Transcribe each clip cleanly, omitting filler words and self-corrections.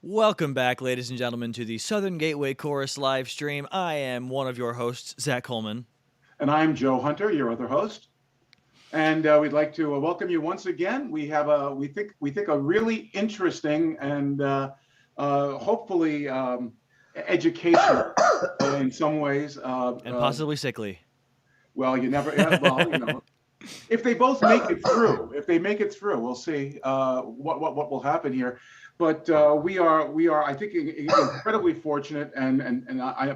Welcome back, ladies and gentlemen, to the Southern Gateway Chorus live stream. I am one of your hosts, Zach Coleman. And I'm Joe Hunter, your other host. And we'd like to welcome you once again. We have we think a really interesting and hopefully educational in some ways. And possibly sickly. Well, you never. Well, if they both make it through, we'll see what will happen here. But we are, I think, incredibly fortunate, and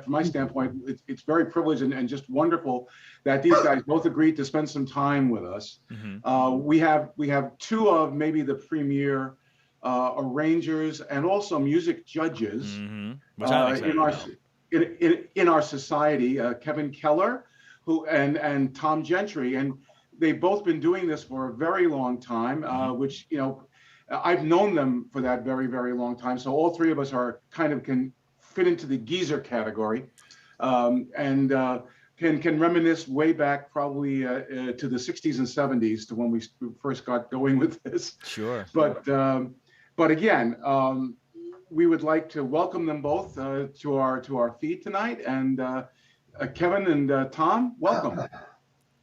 from my standpoint, it's very privileged and just wonderful that these guys both agreed to spend some time with us. Mm-hmm. We have two of maybe the premier arrangers and also music judges Mm-hmm. Which I'm excited about. In our society, Kevin Keller, who and Tom Gentry, and they've both been doing this for a very long time, which I've known them for that very, very long time. So all three of us are can fit into the geezer category, and can reminisce way back probably to the 60s and 70s to when we first got going with this. Sure. But again, we would like to welcome them both to our feed tonight. And Kevin and Tom, welcome.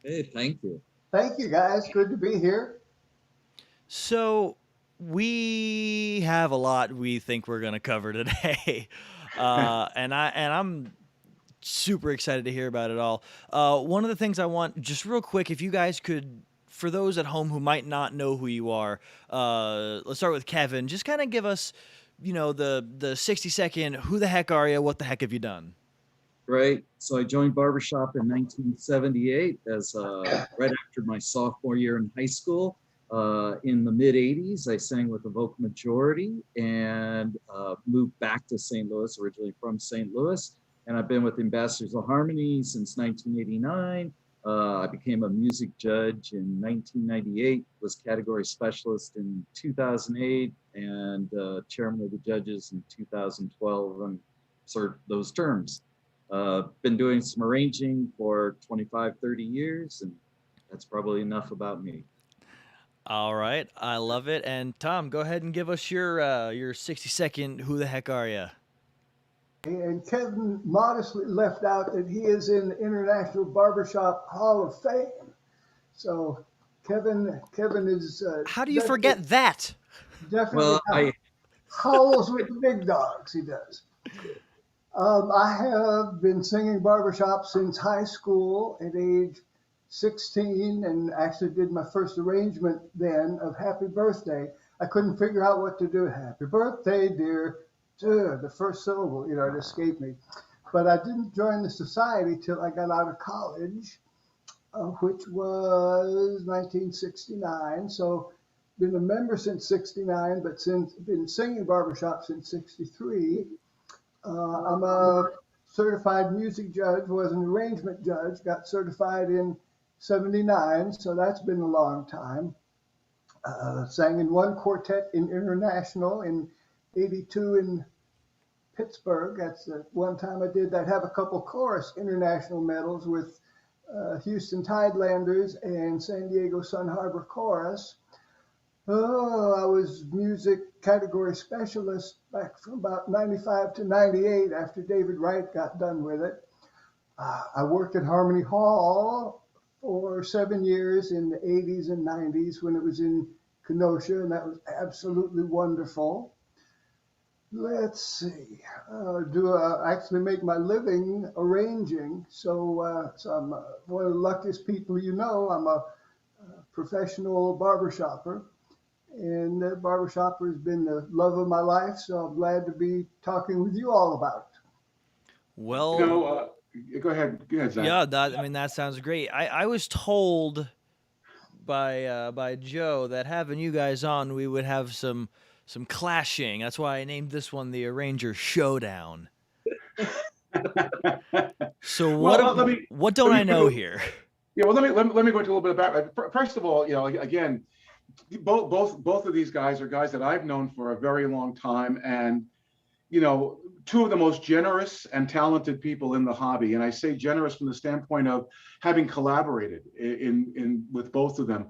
Hey, thank you. Thank you, guys. Good to be here. So we have a lot we think we're going to cover today, and I'm super excited to hear about it all. One of the things I want, just real quick, if you guys could, for those at home who might not know who you are, let's start with Kevin. Just kind of give us, the 60-second, who the heck are you? What the heck have you done? Right. So I joined barbershop in 1978 as right after my sophomore year in high school. In the mid 80s, I sang with the Vocal Majority and moved back to St. Louis, originally from St. Louis. And I've been with Ambassadors of Harmony since 1989. I became a music judge in 1998, was category specialist in 2008, and chairman of the judges in 2012, and served those terms. Been doing some arranging for 25, 30 years, and that's probably enough about me. All right, I love it. And Tom, go ahead and give us your 60-second, who the heck are you? And Kevin modestly left out that he is in the International Barbershop Hall of Fame. So Kevin is. How do you forget that? Definitely howls with the big dogs. He does. I have been singing barbershop since high school at age 16, and actually did my first arrangement then of Happy Birthday. I couldn't figure out what to do. Happy birthday, dear. The first syllable, it escaped me. But I didn't join the society till I got out of college, which was 1969. So been a member since 69, but been singing barbershop since 63. I'm a certified music judge, was an arrangement judge, got certified in 79, so that's been a long time. Sang in one quartet in International in 82 in Pittsburgh. That's the one time I did that. Have a couple chorus international medals with Houston Tidelanders and San Diego Sun Harbor Chorus. I was music category specialist back from about 95 to 98 after David Wright got done with it. I worked at Harmony Hall for 7 years in the 80s and 90s when it was in Kenosha, and that was absolutely wonderful. Let's see. Actually make my living arranging. So I'm one of the luckiest people I'm a professional barbershopper. And barbershopper has been the love of my life, so I'm glad to be talking with you all about it. Well, go ahead, Zach. Yeah, that sounds great. I was told by Joe that having you guys on, we would have some clashing. That's why I named this one the Arranger Showdown. So what don't I know here? Yeah, well, let me go into a little bit about. First of all, again, both of these guys are guys that I've known for a very long time, and two of the most generous and talented people in the hobby. And I say generous from the standpoint of having collaborated in with both of them.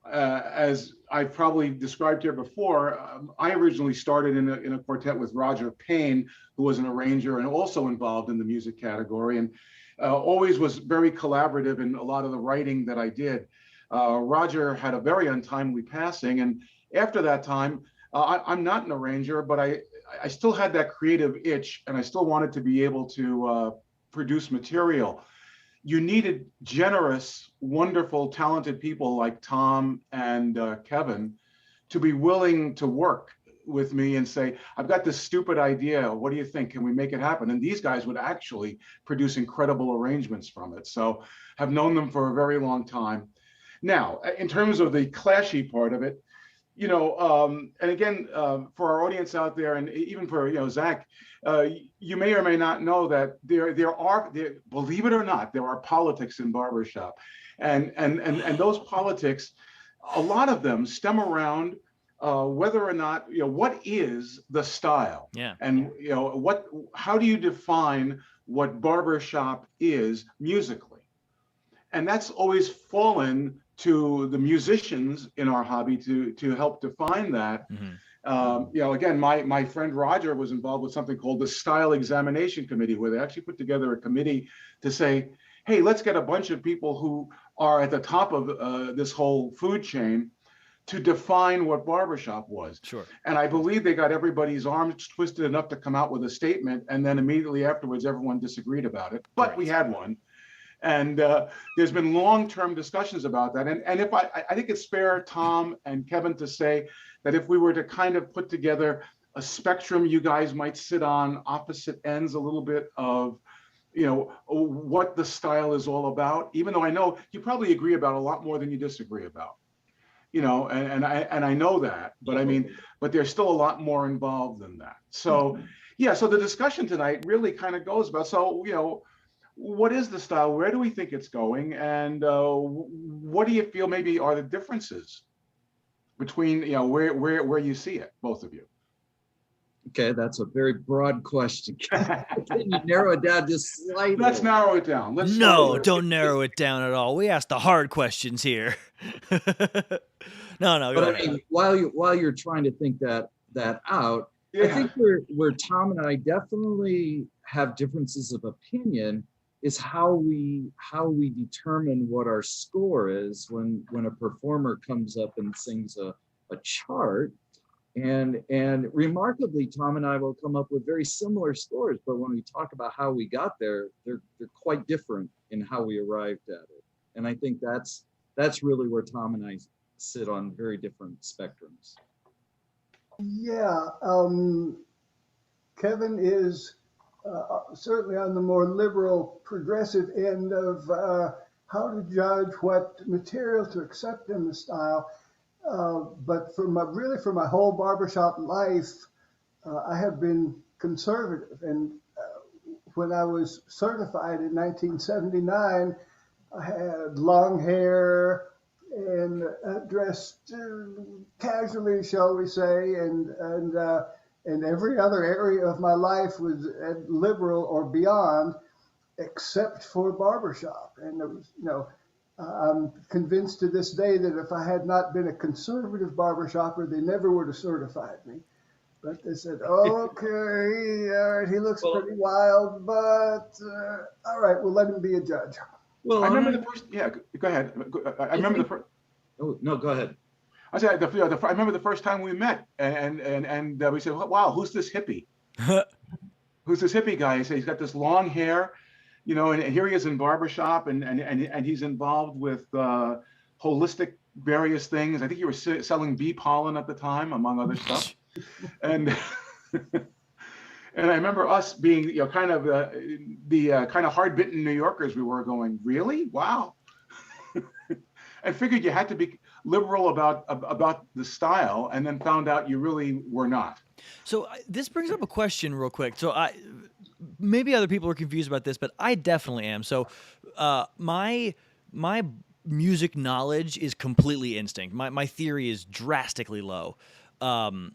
as I probably described here before, I originally started in a quartet with Roger Payne, who was an arranger and also involved in the music category, and always was very collaborative in a lot of the writing that I did. Roger had a very untimely passing, and after that time, I'm not an arranger, but I still had that creative itch, and I still wanted to be able to produce material. You needed generous, wonderful, talented people like Tom and Kevin to be willing to work with me and say, I've got this stupid idea. What do you think? Can we make it happen? And these guys would actually produce incredible arrangements from it. So I've known them for a very long time. Now, in terms of the clashy part of it, and again, for our audience out there, and even for Zac, you may or may not know that there are, believe it or not, there are politics in barbershop, and those politics, a lot of them stem around whether or not what is the style, and how do you define what barbershop is musically, and that's always fallen to the musicians in our hobby to help define that. Again, my friend Roger was involved with something called the Style Examination Committee, where they actually put together a committee to say, hey, let's get a bunch of people who are at the top of this whole food chain to define what barbershop was. Sure. And I believe they got everybody's arms twisted enough to come out with a statement, and then immediately afterwards, everyone disagreed about it. But we had one. And there's been long-term discussions about that. And if I think it's fair, Tom and Kevin, to say that if we were to kind of put together a spectrum, you guys might sit on opposite ends a little bit of, what the style is all about, even though I know you probably agree about a lot more than you disagree about, and I know that, but I mean, but there's still a lot more involved than that. So, so the discussion tonight really kind of goes about, what is the style? Where do we think it's going? And what do you feel maybe are the differences between, where you see it, both of you? Okay, that's a very broad question. Can you narrow it down just slightly? Let's narrow it down. Don't narrow it down at all. We asked the hard questions here. No, go ahead. I mean, while you're trying to think that out, I think where Tom and I definitely have differences of opinion is how we determine what our score is when a performer comes up and sings a chart. And remarkably, Tom and I will come up with very similar scores, but when we talk about how we got there, they're quite different in how we arrived at it. And I think that's really where Tom and I sit on very different spectrums. Yeah, Kevin is certainly on the more liberal, progressive end of how to judge what material to accept in the style. But for my whole barbershop life, I have been conservative. And when I was certified in 1979, I had long hair and dressed casually, shall we say, and every other area of my life was liberal or beyond, except for barbershop. And it was, I'm convinced to this day that if I had not been a conservative barbershopper, they never would have certified me. But they said, okay, all right, he looks pretty wild, but all right, we'll let him be a judge. Well, I remember the first, go ahead. I remember the first. Oh, no, go ahead. I said, I remember the first time we met, and we said, wow, who's this hippie? Who's this hippie guy? He said, he's got this long hair, and here he is in barbershop, and he's involved with holistic various things. I think you were selling bee pollen at the time, among other stuff. And and I remember us being, kind of the kind of hard-bitten New Yorkers we were, going, really? Wow. I figured you had to be liberal about the style, and then found out you really were not. So this brings up a question real quick. So maybe other people are confused about this, but I definitely am. So my music knowledge is completely instinct. My theory is drastically low. And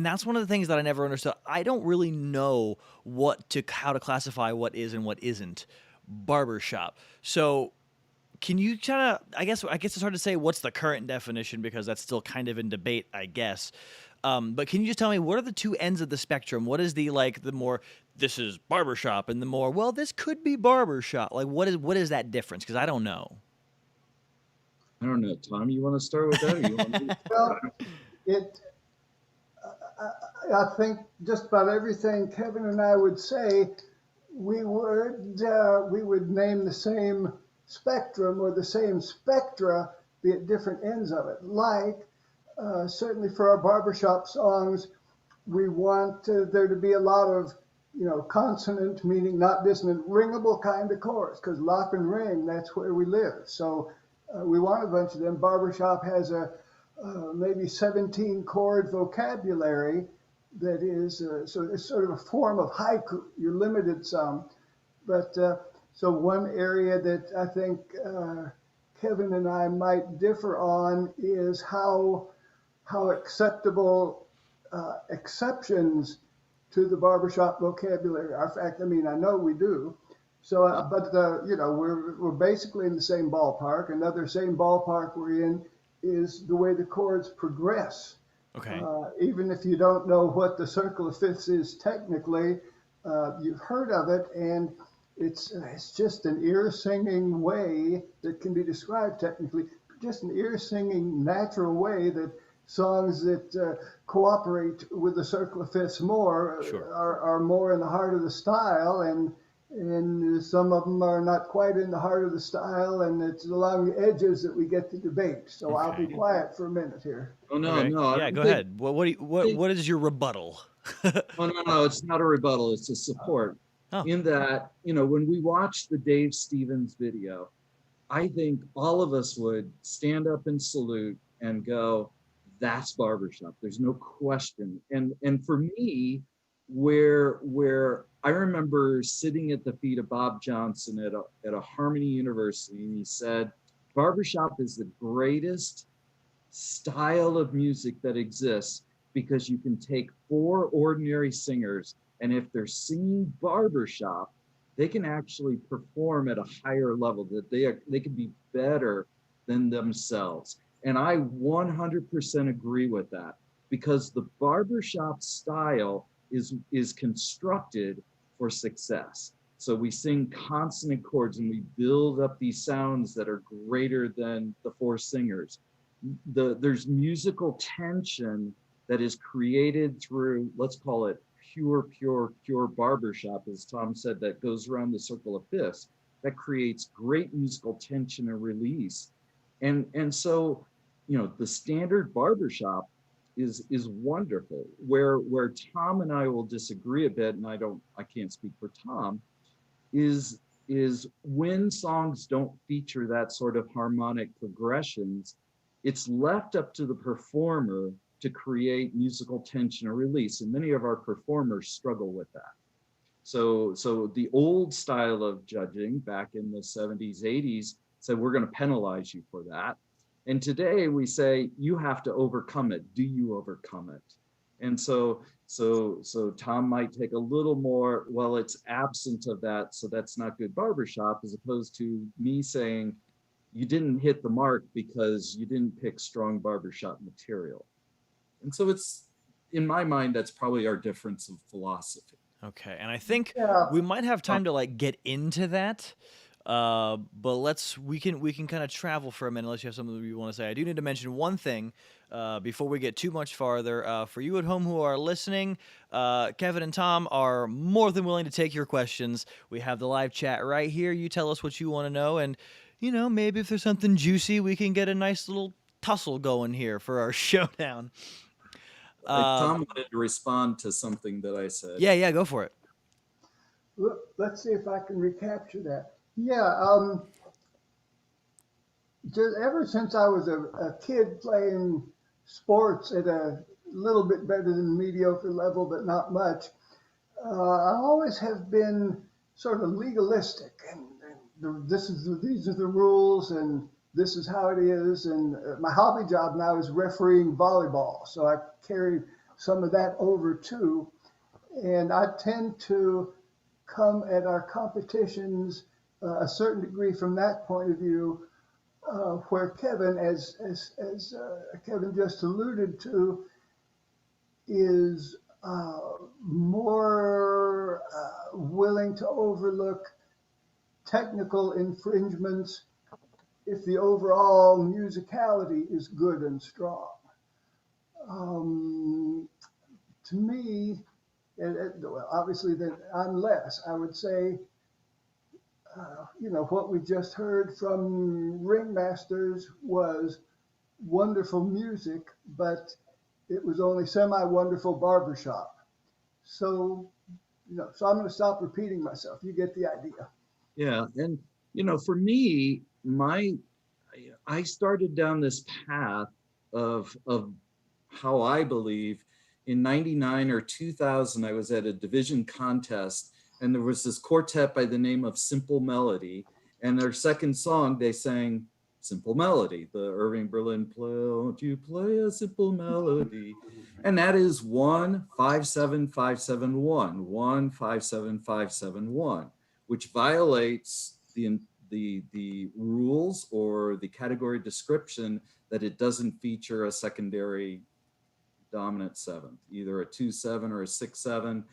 that's one of the things that I never understood. I don't really know how to classify what is and what isn't barbershop. So Can you kind of, I guess it's hard to say what's the current definition because that's still kind of in debate, I guess. But can you just tell me what are the two ends of the spectrum? What is the more this is barbershop and the more, well, this could be barbershop. Like what is that difference? Because I don't know. I don't know, Tom, you want to start with that? Or you want me to? Well, it. I think just about everything Kevin and I would say, we would name the same spectrum or the same spectra, be at different ends of it. Like certainly for our barbershop songs, we want there to be a lot of consonant, meaning not dissonant, ringable kind of chords, because lock and ring, that's where we live. So we want a bunch of them. Barbershop has a maybe 17 chord vocabulary that is, so it's sort of a form of haiku. You're limited some. But so one area that I think Kevin and I might differ on is how acceptable exceptions to the barbershop vocabulary are. In fact, I mean, I know we do. So, but we're basically in the same ballpark. Another same ballpark we're in is the way the chords progress. Okay. Even if you don't know what the circle of fifths is technically, you've heard of it, and it's just an ear singing way that can be described technically. Just an ear singing natural way that songs that cooperate with the circle of fifths more Sure. are more in the heart of the style, and some of them are not quite in the heart of the style, and it's along the edges that we get the debate. So I'll be quiet for a minute here. Oh, no, Okay. no. Yeah, go ahead. What is your rebuttal? Oh, no, it's not a rebuttal. It's a support. Oh. In that, when we watch the Dave Stevens video, I think all of us would stand up and salute and go, that's barbershop. There's no question. And for me, where I remember sitting at the feet of Bob Johnson at a Harmony University, and he said, barbershop is the greatest style of music that exists because you can take four ordinary singers, and if they're singing barbershop, they can actually perform at a higher level, that they can be better than themselves. And I 100% agree with that, because the barbershop style is constructed for success. So we sing consonant chords and we build up these sounds that are greater than the four singers. There's musical tension that is created through, let's call it pure barbershop, as Tom said, that goes around the circle of fifths, that creates great musical tension and release. And so, the standard barbershop is wonderful. Where Tom and I will disagree a bit, and I can't speak for Tom, is when songs don't feature that sort of harmonic progressions, it's left up to the performer to create musical tension or release. And many of our performers struggle with that. So the old style of judging back in the 70s, 80s said, we're going to penalize you for that. And today we say, you have to overcome it. Do you overcome it? And so Tom might take a little more, well, it's absent of that, so that's not good barbershop, as opposed to me saying, you didn't hit the mark because you didn't pick strong barbershop material. And so it's, in my mind, that's probably our difference of philosophy. Okay, and I think Yeah. we might have time to get into that, but we can kind of travel for a minute unless you have something you want to say. I do need to mention one thing before we get too much farther. For you at home who are listening, Kevin and Tom are more than willing to take your questions. We have the live chat right here. You tell us what you want to know, and maybe if there's something juicy, we can get a nice little tussle going here for our showdown. Tom wanted to respond to something that I said. Yeah, go for it. Let's see if I can recapture that. Yeah, just ever since I was a kid playing sports at a little bit better than mediocre level, but not much, I always have been sort of legalistic, and these are the rules, and this is how it is. And my hobby job now is refereeing volleyball, so I carry some of that over too. And I tend to come at our competitions a certain degree from that point of view, where Kevin, as Kevin just alluded to, is more willing to overlook technical infringements if the overall musicality is good and strong. Um, to me, well, obviously, that unless I would say, what we just heard from Ringmasters was wonderful music, but it was only semi-wonderful barbershop. So, so I'm going to stop repeating myself. You get the idea. Yeah, and for me, I started down this path of how I believe in 99 or 2000, I was at a division contest, and there was this quartet by the name of Simple Melody, and their second song, they sang Simple Melody, the Irving Berlin play, won't you play a simple melody? And that is 157571, 157571, which violates the rules or the category description that it doesn't feature a secondary dominant seventh, either a 2/7 or a 6/7.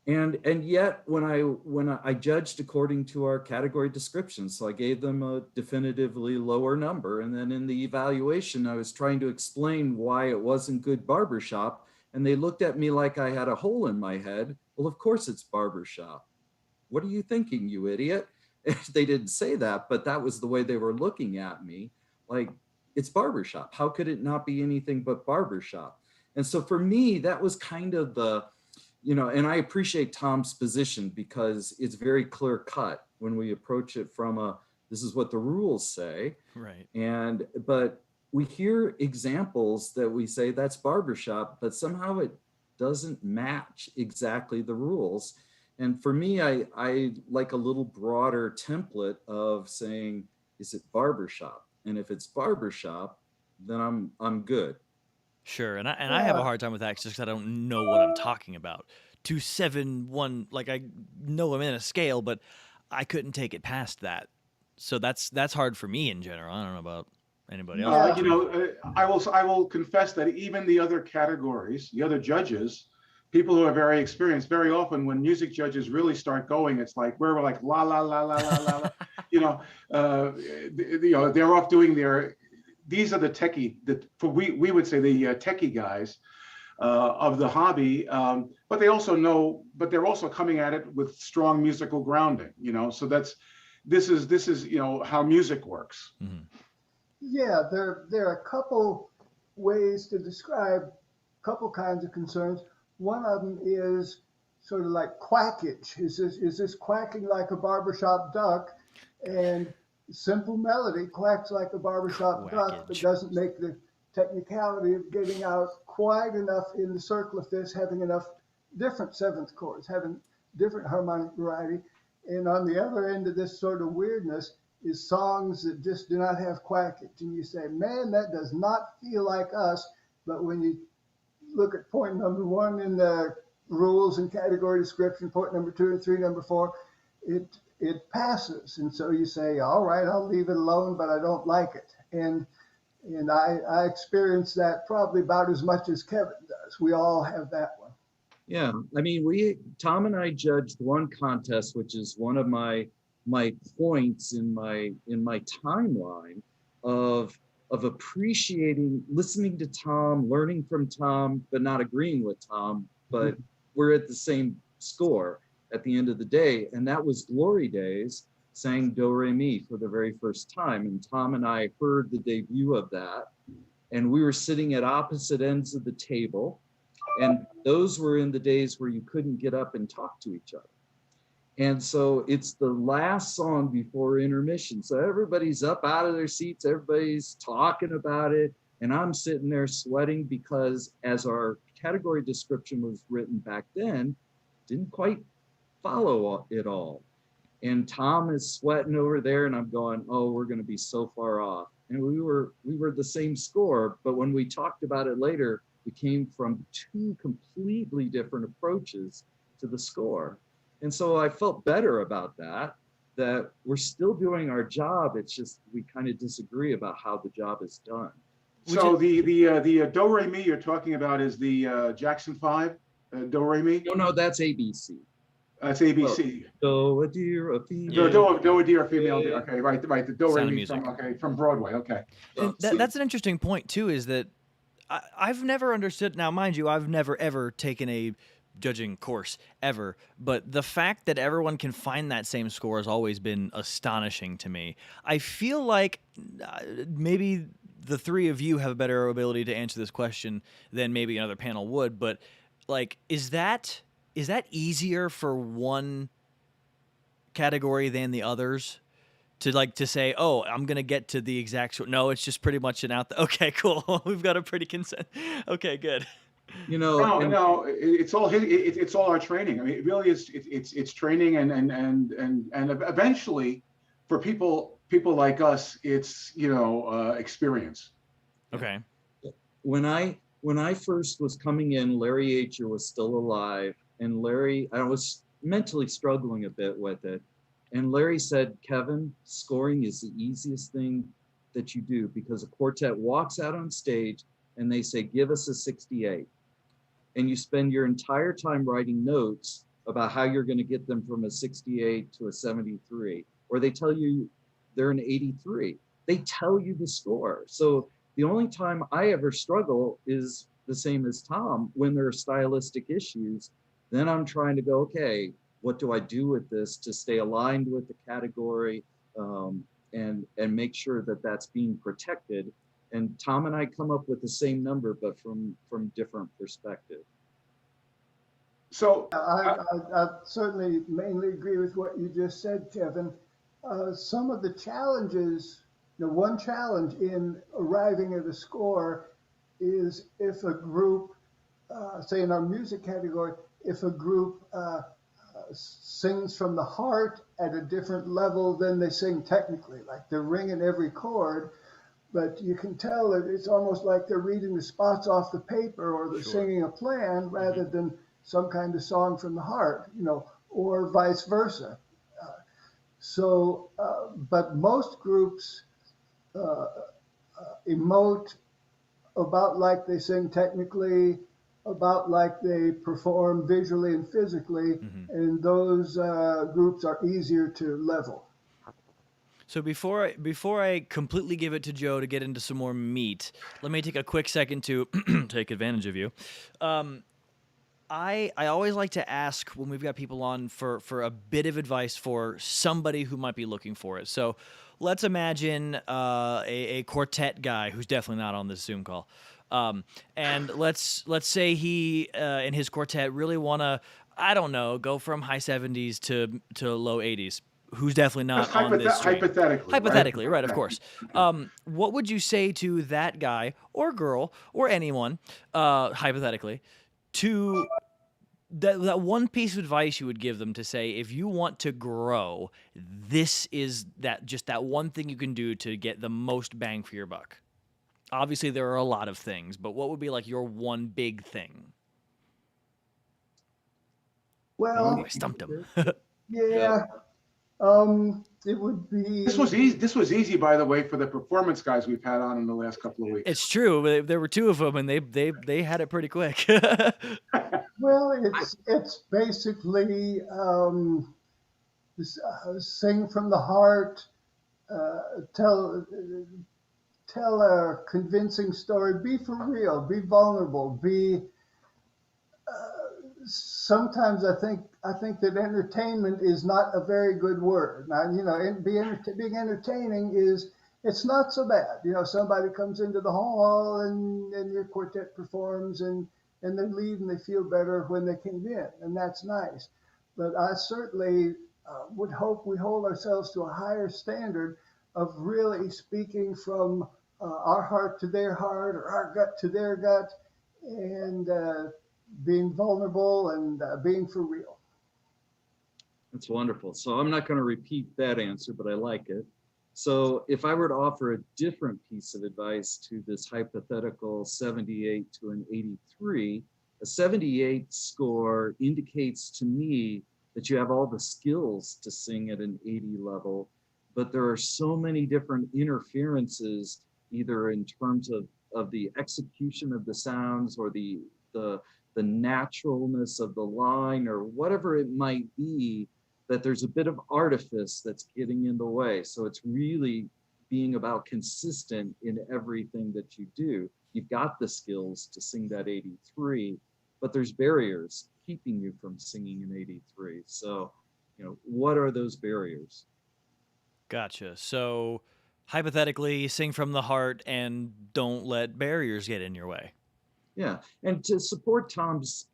And yet when I judged according to our category description, so I gave them a definitively lower number, and then in the evaluation I was trying to explain why it wasn't good barbershop, and they looked at me like I had a hole in my head. Well, of course it's barbershop. What are you thinking, you idiot? They didn't say that, but that was the way they were looking at me, like, it's barbershop. How could it not be anything but barbershop? And so for me, that was kind of and I appreciate Tom's position because it's very clear cut when we approach it from this is what the rules say. Right. But we hear examples that we say that's barbershop, but somehow it doesn't match exactly the rules. And for me, I like a little broader template of saying, is it barbershop? And if it's barbershop, then I'm good. Sure, and I have a hard time with that just because I don't know what I'm talking about. 271, like I know I'm in a scale, but I couldn't take it past that. So that's hard for me in general. I don't know about anybody else. I will confess that even the other categories, the other judges, people who are very experienced, very often when music judges really start going, it's like we're like la la la la la la. They're off doing their. These are the techie, we would say the techie guys of the hobby, but they're also coming at it with strong musical grounding, so this is how music works. Mm-hmm. Yeah, there are a couple ways to describe a couple kinds of concerns. One of them is sort of like quackage. Is this quacking like a barbershop duck? And Simple Melody quacks like a barbershop duck, but doesn't make the technicality of getting out quite enough in the circle of fifths, having enough different seventh chords, having different harmonic variety. And on the other end of this sort of weirdness is songs that just do not have quackage. And you say, man, that does not feel like us. But when you look at point number 1 in the rules and category description, point number 2 and 3, number 4, it passes. And so you say, all right, I'll leave it alone, but I don't like it. And I experience that probably about as much as Kevin does. We all have that one. Yeah, I mean, Tom and I judged one contest, which is one of my points in my timeline of appreciating, listening to Tom, learning from Tom, but not agreeing with Tom, but we're at the same score at the end of the day. And that was Glory Days sang Do Re Mi for the very first time. And Tom and I heard the debut of that. And we were sitting at opposite ends of the table. And those were in the days where you couldn't get up and talk to each other. And so it's the last song before intermission. So everybody's up out of their seats, everybody's talking about it. And I'm sitting there sweating because as our category description was written back then, didn't quite follow it all. And Tom is sweating over there and I'm going, oh, we're going to be so far off. And we were the same score, but when we talked about it later, we came from 2 completely different approaches to the score. And so I felt better about that. that we're still doing our job. It's just we kind of disagree about how the job is done. So the do re mi you're talking about is the Jackson 5 do re mi. No, no, that's ABC. That's ABC. Do a deer, a Do female. do a deer, female deer. Okay, right. The do Sound re of mi Music. from Broadway. Okay. And that's an interesting point too. Is that I've never understood. Now, mind you, I've never ever taken a judging course ever, but the fact that everyone can find that same score has always been astonishing to me. I feel like maybe the three of you have a better ability to answer this question than maybe another panel would, but like, is that easier for one category than the others? To say, oh, I'm gonna get to the exact sort. No, it's just pretty much an out. Okay, cool. We've got a pretty consent. Okay, good. You know, No, it's all our training. I mean, it really is. It's training and eventually, for people like us, it's experience. Okay. when I first was coming in, Larry Ager was still alive, and I was mentally struggling a bit with it. And Larry said, Kevin, scoring is the easiest thing that you do, because a quartet walks out on stage and they say, give us a 68. And you spend your entire time writing notes about how you're going to get them from a 68 to a 73. Or they tell you they're an 83. They tell you the score. So the only time I ever struggle is the same as Tom, when there are stylistic issues. Then I'm trying to go, okay, what do I do with this to stay aligned with the category, and make sure that that's being protected. And Tom and I come up with the same number, but from different perspective. So I certainly mainly agree with what you just said, Kevin. Some of the challenges, one challenge in arriving at a score is if a group, say in our music category, if a group sings from the heart at a different level than they sing technically, like they're ringing every chord, but you can tell that it's almost like they're reading the spots off the paper, or they're singing a plan rather than some kind of song from the heart, or vice versa. But most groups emote about like they sing technically, about like they perform visually and physically, and those groups are easier to level. So before I completely give it to Joe to get into some more meat, let me take a quick second to take advantage of you. I always like to ask when we've got people on for a bit of advice for somebody who might be looking for it. So let's imagine a quartet guy who's definitely not on this Zoom call. And let's say he and his quartet really want to, I don't know, go from high 70s to low 80s. Who's definitely not on this stream. Hypothetically, right, of course. What would you say to that guy or girl or anyone, hypothetically, to that one piece of advice you would give them to say, if you want to grow, this is that one thing you can do to get the most bang for your buck? Obviously, there are a lot of things, but what would be like your one big thing? Well, I stumped him. yeah. It would be. This was easy. This was easy, by the way, for the performance guys we've had on in the last couple of weeks. It's true. There were two of them, and they had it pretty quick. Well, it's basically sing from the heart, tell a convincing story, be for real, be vulnerable, be. Sometimes I think that entertainment is not a very good word. Now, being entertaining it's not so bad. Somebody comes into the hall and your quartet performs and they leave and they feel better when they came in, and that's nice. But I certainly would hope we hold ourselves to a higher standard of really speaking from our heart to their heart, or our gut to their gut, and being vulnerable and being for real. That's wonderful. So I'm not going to repeat that answer, but I like it. So if I were to offer a different piece of advice to this hypothetical 78 to an 83, a 78 score indicates to me that you have all the skills to sing at an 80 level, but there are so many different interferences, either in terms of the execution of the sounds or the the naturalness of the line or whatever it might be, that there's a bit of artifice that's getting in the way. So it's really being about consistent in everything that you do. You've got the skills to sing that 83, but there's barriers keeping you from singing an 83. So, what are those barriers? Gotcha. So hypothetically, sing from the heart and don't let barriers get in your way. Yeah, and to support Tom's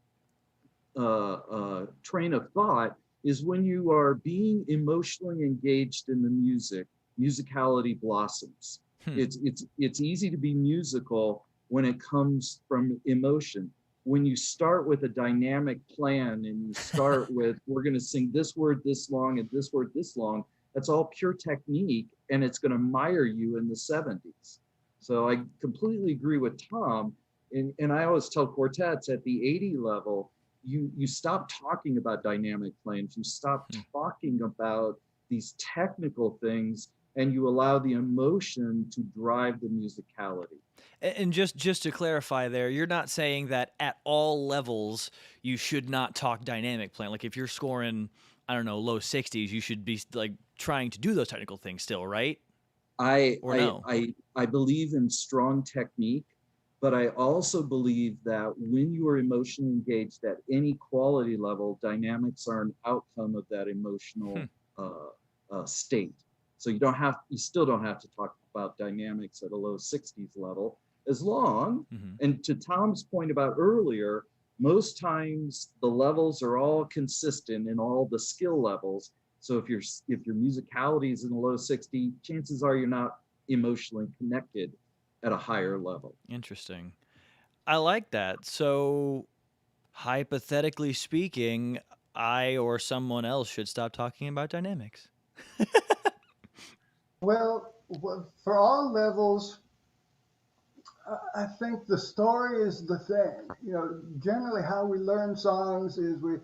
train of thought is when you are being emotionally engaged in the music, musicality blossoms. Hmm. It's easy to be musical when it comes from emotion. When you start with a dynamic plan and you start with, we're going to sing this word this long and this word this long, that's all pure technique, and it's going to mire you in the 70s. So I completely agree with Tom. And I always tell quartets at the 80 level, you stop talking about dynamic plans, you stop talking about these technical things, and you allow the emotion to drive the musicality. And just to clarify there, you're not saying that at all levels you should not talk dynamic playing. Like if you're scoring, I don't know, low 60s, you should be like trying to do those technical things still, right? Or no? I believe in strong technique, but I also believe that when you are emotionally engaged at any quality level, dynamics are an outcome of that emotional state. So you still don't have to talk about dynamics at a low 60s level, as long, and to Tom's point about earlier, most times the levels are all consistent in all the skill levels. So if your musicality is in the low 60, chances are you're not emotionally connected at a higher level. Interesting. I like that. So hypothetically speaking, I or someone else should stop talking about dynamics. Well, for all levels, I think the story is the thing. Generally how we learn songs is we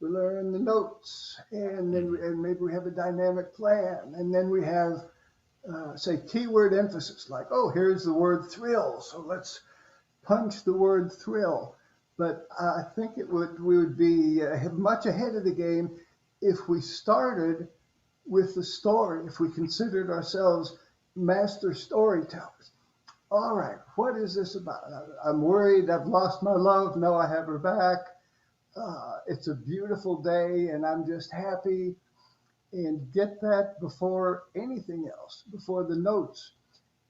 learn the notes, and then and maybe we have a dynamic plan, and then we have say keyword emphasis, like, oh, here's the word thrill, so let's punch the word thrill. But I think we would be much ahead of the game if we started with the story, if we considered ourselves master storytellers. All right, what is this about? I'm worried, I've lost my love, no, I have her back. It's a beautiful day and I'm just happy. And get that before anything else, before the notes.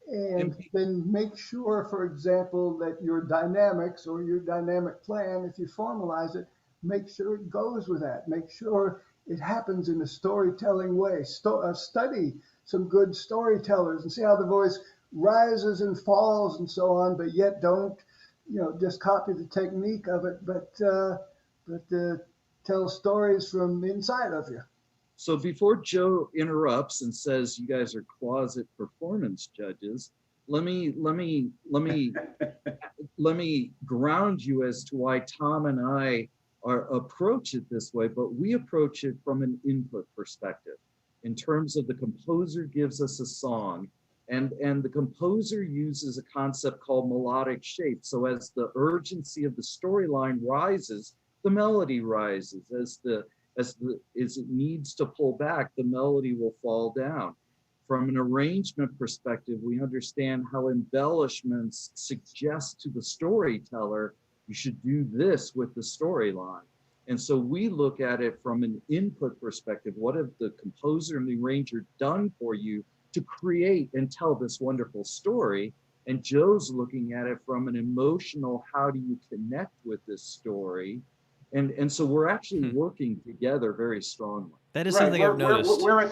And then make sure, for example, that your dynamics or your dynamic plan, if you formalize it, make sure it goes with that. Make sure it happens in a storytelling way. Study some good storytellers and see how the voice rises and falls and so on, but yet don't, just copy the technique of it, but tell stories from inside of you. So before Joe interrupts and says you guys are closet performance judges, let me ground you as to why Tom and I approach it this way, but we approach it from an input perspective. In terms of the composer gives us a song, and the composer uses a concept called melodic shape. So as the urgency of the storyline rises, the melody rises. As it needs to pull back, the melody will fall down. From an arrangement perspective, we understand how embellishments suggest to the storyteller, you should do this with the storyline. And so we look at it from an input perspective. What have the composer and the arranger done for you to create and tell this wonderful story? And Joe's looking at it from an emotional, how do you connect with this story? And so we're actually working together very strongly. That is something I've noticed. We're at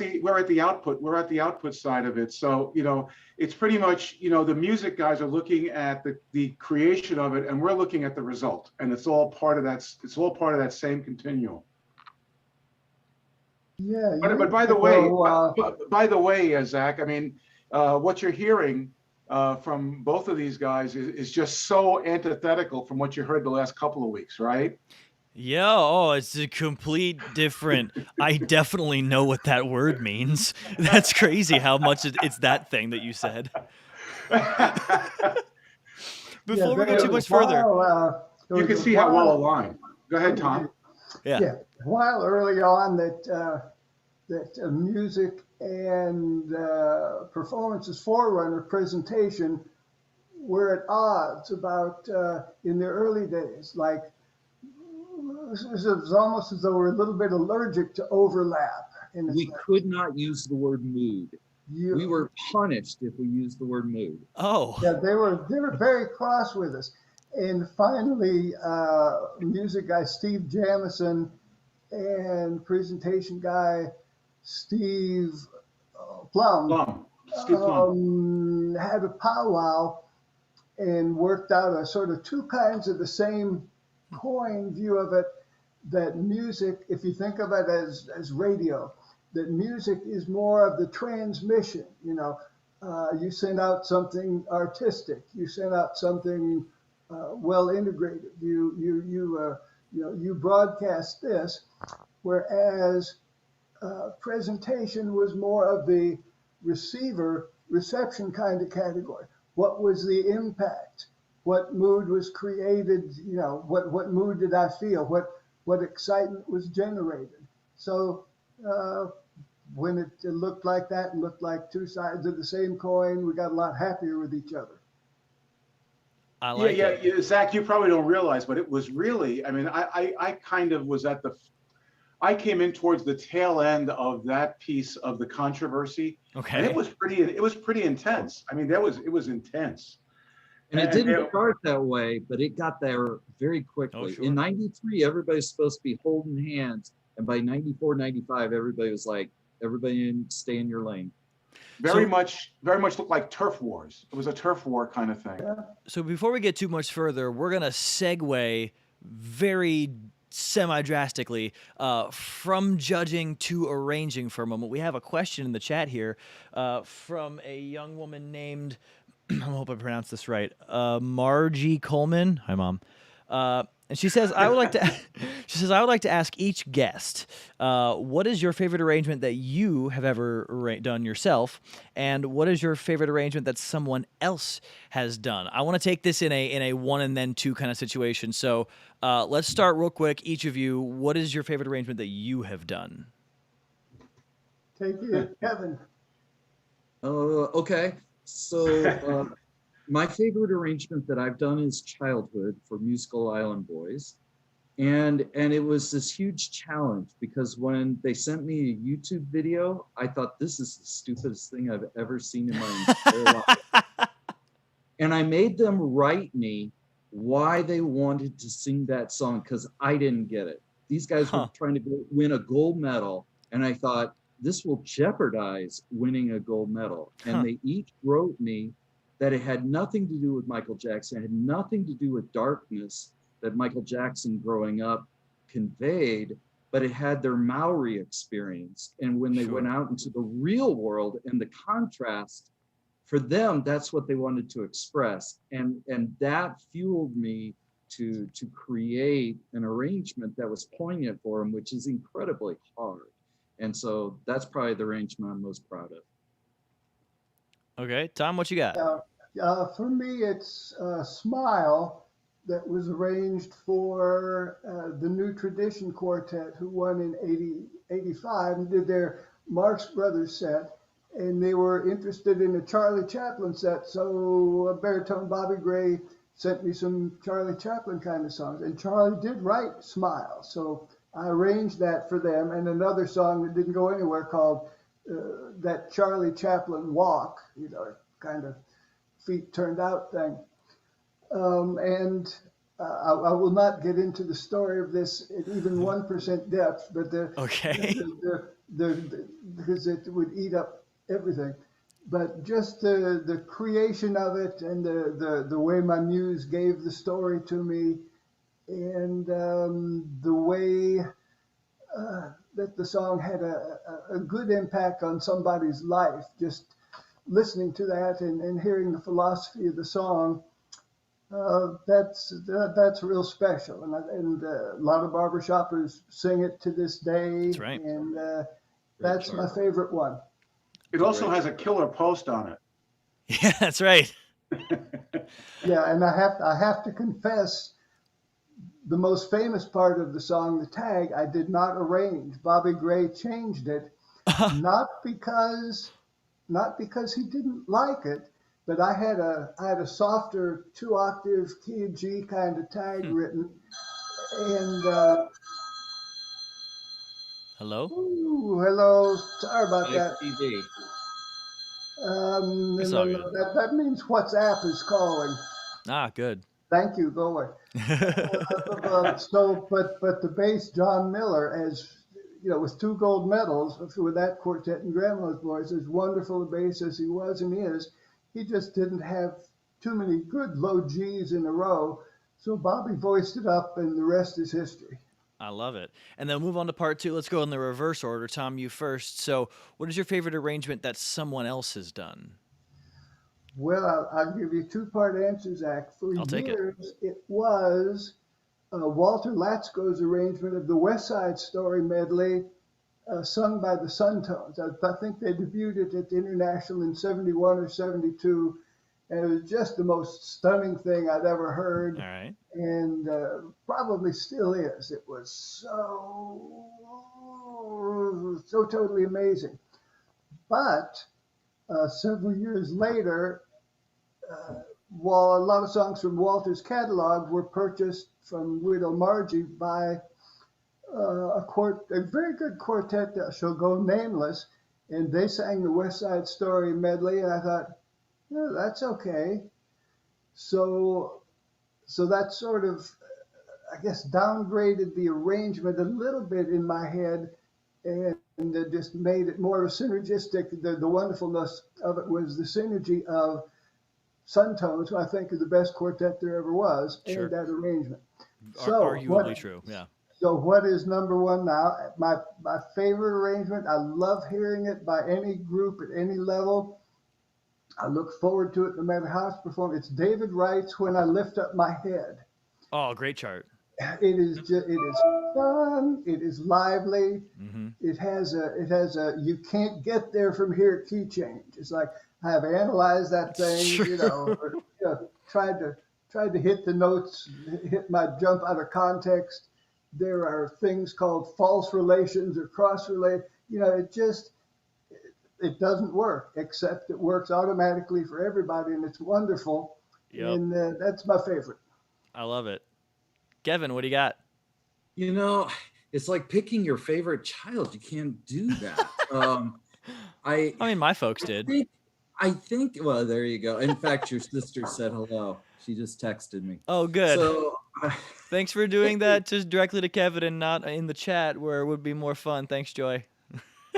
the output side of it. So it's pretty much the music guys are looking at the creation of it, and we're looking at the result, and it's all part of that. It's all part of that same continuum. Yeah. But by the way, Zach, I mean, what you're hearing from both of these guys is just so antithetical from what you heard the last couple of weeks, right? Yeah, oh, it's a complete different. I definitely know what that word means. That's crazy how much it's that thing that you said. Yeah, Before we go too much further, there You was can a see how well while, aligned. Go ahead, Tom. yeah. yeah, a while early on that music and performances forerunner presentation were at odds about in the early days. Like it was almost as though we're a little bit allergic to overlap in a We sense. could not use the word mood. We You, were punished if we used the word mood. Oh, yeah, they were very cross with us. And finally, music guy Steve Jamison and presentation guy Steve Plum Plum. Steve Plum. had a powwow and worked out a sort of two kinds of the same coin view of it, that music, if you think of it as radio, that music is more of the transmission. You send out something artistic, you send out something well integrated, you broadcast this, whereas presentation was more of the receiver reception kind of category. What was the impact? What mood was created? What mood did I feel? What excitement was generated? So uh, when it looked like that and looked like two sides of the same coin, we got a lot happier with each other. I Yeah, like yeah, it. yeah, Zach, you probably don't realize, but it was really, I mean, I kind of was I came in towards the tail end of that piece of the controversy, and Okay. it was pretty intense. I mean, it was intense. And it And didn't start that way, but it got there very Oh, quickly. In sure. 93, everybody's supposed to be holding hands. And by 94, 95, everybody was like, everybody stay in your lane. very So, much, very much looked like turf wars. It was a turf war kind of thing. so before we get too much further, we're gonna segue very semi-drastically from judging to arranging for a moment. We have a question in the chat here from a young woman named I hope I pronounced this right. Margie Coleman. Hi, Mom. And she says, "I would like to." She says, "I would like to ask each guest, what is your favorite arrangement that you have ever done yourself, and what is your favorite arrangement that someone else has done?" I want to take this in a one and then two kind of situation. So let's start real quick. Each of you, what is your favorite arrangement that you have done? Take it, Kevin. Okay. So my favorite arrangement that I've done is Childhood for Musical Island Boys. And it was this huge challenge because when they sent me a YouTube video, I thought this is the stupidest thing I've ever seen in my entire life. And I made them write me why they wanted to sing that song because I didn't get it. These guys were trying to win a gold medal, and I thought this will jeopardize winning a gold medal. And they each wrote me that it had nothing to do with Michael Jackson, it had nothing to do with darkness that Michael Jackson growing up conveyed, but it had their Maori experience. And when they went out into the real world and the contrast, for them, that's what they wanted to express. And that fueled me to create an arrangement that was poignant for them, which is incredibly hard. And so that's probably the arrangement I'm most proud of. Okay, Tom, what you got? For me, it's Smile that was arranged for the New Tradition Quartet, who won in 85 and did their Marx Brothers set. And they were interested in a Charlie Chaplin set. So baritone Bobby Gray sent me some Charlie Chaplin kind of songs. And Charlie did write Smile. So I arranged that for them. And another song that didn't go anywhere called that Charlie Chaplin Walk, kind of feet turned out thing. I will not get into the story of this at even 1% depth, but because it would eat up everything. But just the creation of it and the way my muse gave the story to me, and the way that the song had a good impact on somebody's life, just listening to that and hearing the philosophy of the song. That's real special, and a lot of barbershoppers sing it to this day, That's right. and Great that's my chart. favorite one. It also has a killer post on it. Yeah, that's right. Yeah, and I have to confess, the most famous part of the song, the tag, I did not arrange. Bobby Gray changed it, not because not because he didn't like it, but I had a softer 2 octave key of G kind of tag written, and Hello? ooh, hello, sorry about Live that. TV. No, It's no, all no, good. that means WhatsApp is calling. Ah, good. Thank you, go away. But the bass, John Miller, as you know, with 2 gold medals with that quartet and Grandma's Boys, as wonderful a bass as he was and is, he just didn't have too many good low G's in a row. So Bobby voiced it up, and the rest is history. I love it. And then we'll move on to part 2. Let's go in the reverse order. Tom, you first. So, what is your favorite arrangement that someone else has done? Well, I'll give you 2-part answer, Zach. For I'll take it. years, it was Walter Latsko's arrangement of the West Side Story medley, sung by the Suntones. I think they debuted it at the International in 71 or 72, and it was just the most stunning thing I'd ever All heard, right. and probably still is. It was so totally amazing. But several years later, while a lot of songs from Walter's catalog were purchased from Widow Margie by a very good quartet that shall go nameless, and they sang the West Side Story medley, and I thought, yeah, that's okay. So, so that sort of, I guess, downgraded the arrangement a little bit in my head, and just made it more synergistic. The wonderfulness of it was the synergy of Suntones, who I think is the best quartet there ever was, Sure. and that arrangement. So Arguably true. Yeah. So what is number one now? My favorite arrangement. I love hearing it by any group at any level. I look forward to it no matter how it's performed. It's David Wright's "When I Lift Up My Head." Oh, great chart. It is fun. It is lively. Mm-hmm. It has a you can't get there from here key change. It's like I have analyzed that thing, tried to hit the notes, hit my jump out of context. There are things called false relations or cross relate. It doesn't work, except it works automatically for everybody, and it's wonderful. Yep. And that's my favorite. I love it. Kevin, what do you got? You know, it's like picking your favorite child. You can't do that. I mean, my folks did. I think, well, there you go. In fact, your sister said hello. She just texted me. Oh, good. So, thanks for doing that just directly to Kevin and not in the chat where it would be more fun. Thanks, Joy.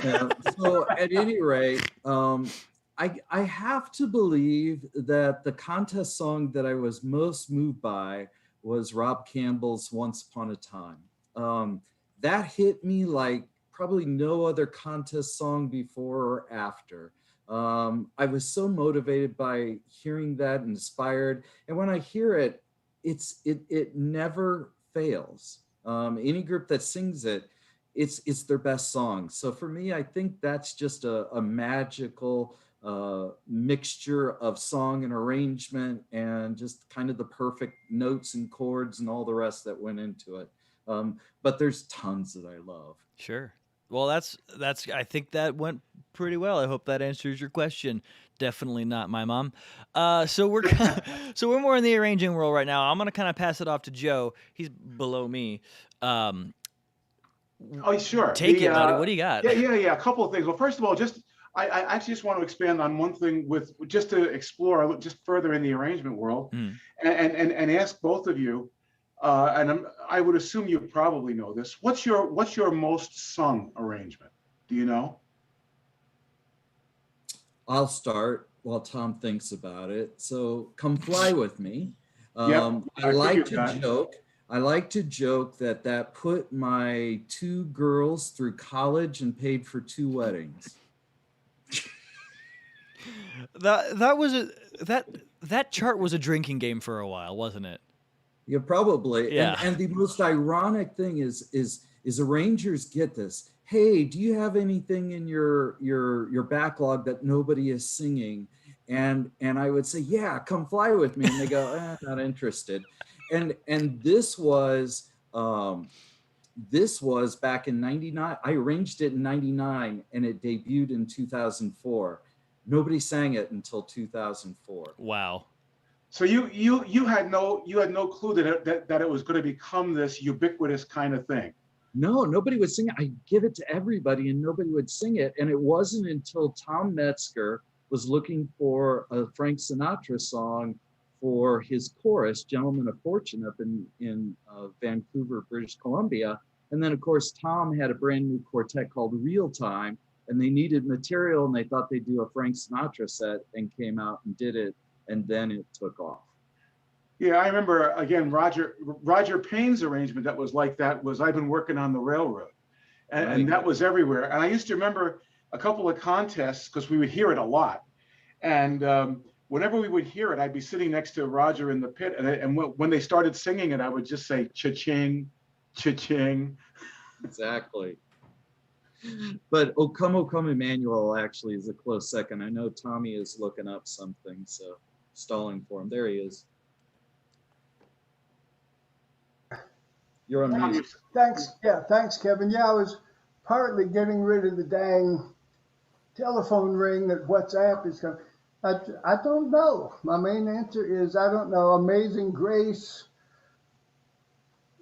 yeah, so at any rate, I have to believe that the contest song that I was most moved by was Rob Campbell's Once Upon a Time. That hit me like probably no other contest song before or after. I was so motivated by hearing that, inspired. And when I hear it, it never fails. Any group that sings it, it's their best song. So for me, I think that's just a magical mixture of song and arrangement and just kind of the perfect notes and chords and all the rest that went into it. But there's tons that I love. Sure. Well, that's. I think that went pretty well. I hope that answers your question. Definitely not my mom. So we're so we're more in the arranging world right now. I'm gonna kind of pass it off to Joe. He's below me. Oh, sure. Take it, buddy. What do you got? Yeah. A couple of things. Well, first of all, I actually just want to expand on one thing just to explore just further in the arrangement world, and ask both of you. I would assume you probably know this. What's your most sung arrangement? Do you know? I'll start while Tom thinks about it. So "Come Fly With Me." Yep, I like to joke. I like to joke that put my 2 girls through college and paid for 2 weddings. That That chart was a drinking game for a while, wasn't it? Yeah, probably. Yeah. And the most ironic thing is arrangers get this. Hey, do you have anything in your backlog that nobody is singing? And I would say, yeah, come fly with me. And they go, not interested. And this was back in 99. I arranged it in 99 and it debuted in 2004. Nobody sang it until 2004. Wow. So you had no clue that it was going to become this ubiquitous kind of thing. No, nobody would sing it. I give it to everybody and nobody would sing it. And it wasn't until Tom Metzger was looking for a Frank Sinatra song for his chorus, Gentleman of Fortune, up in Vancouver, British Columbia. And then, of course, Tom had a brand new quartet called Real Time, and they needed material, and they thought they'd do a Frank Sinatra set, and came out and did it, and then it took off. Yeah, I remember, again, Roger Payne's arrangement that was like that was I've Been Working on the Railroad. And that was everywhere. And I used to remember a couple of contests because we would hear it a lot. And whenever we would hear it, I'd be sitting next to Roger in the pit. And when they started singing it, I would just say, cha-ching, cha-ching. Exactly. But O Come Emmanuel actually is a close second. I know Tommy is looking up something, so stalling for him. There he is. You're on mute. Thanks. Yeah, thanks, Kevin. Yeah, I was partly getting rid of the dang telephone ring that WhatsApp is coming. I don't know. My main answer is I don't know. Amazing Grace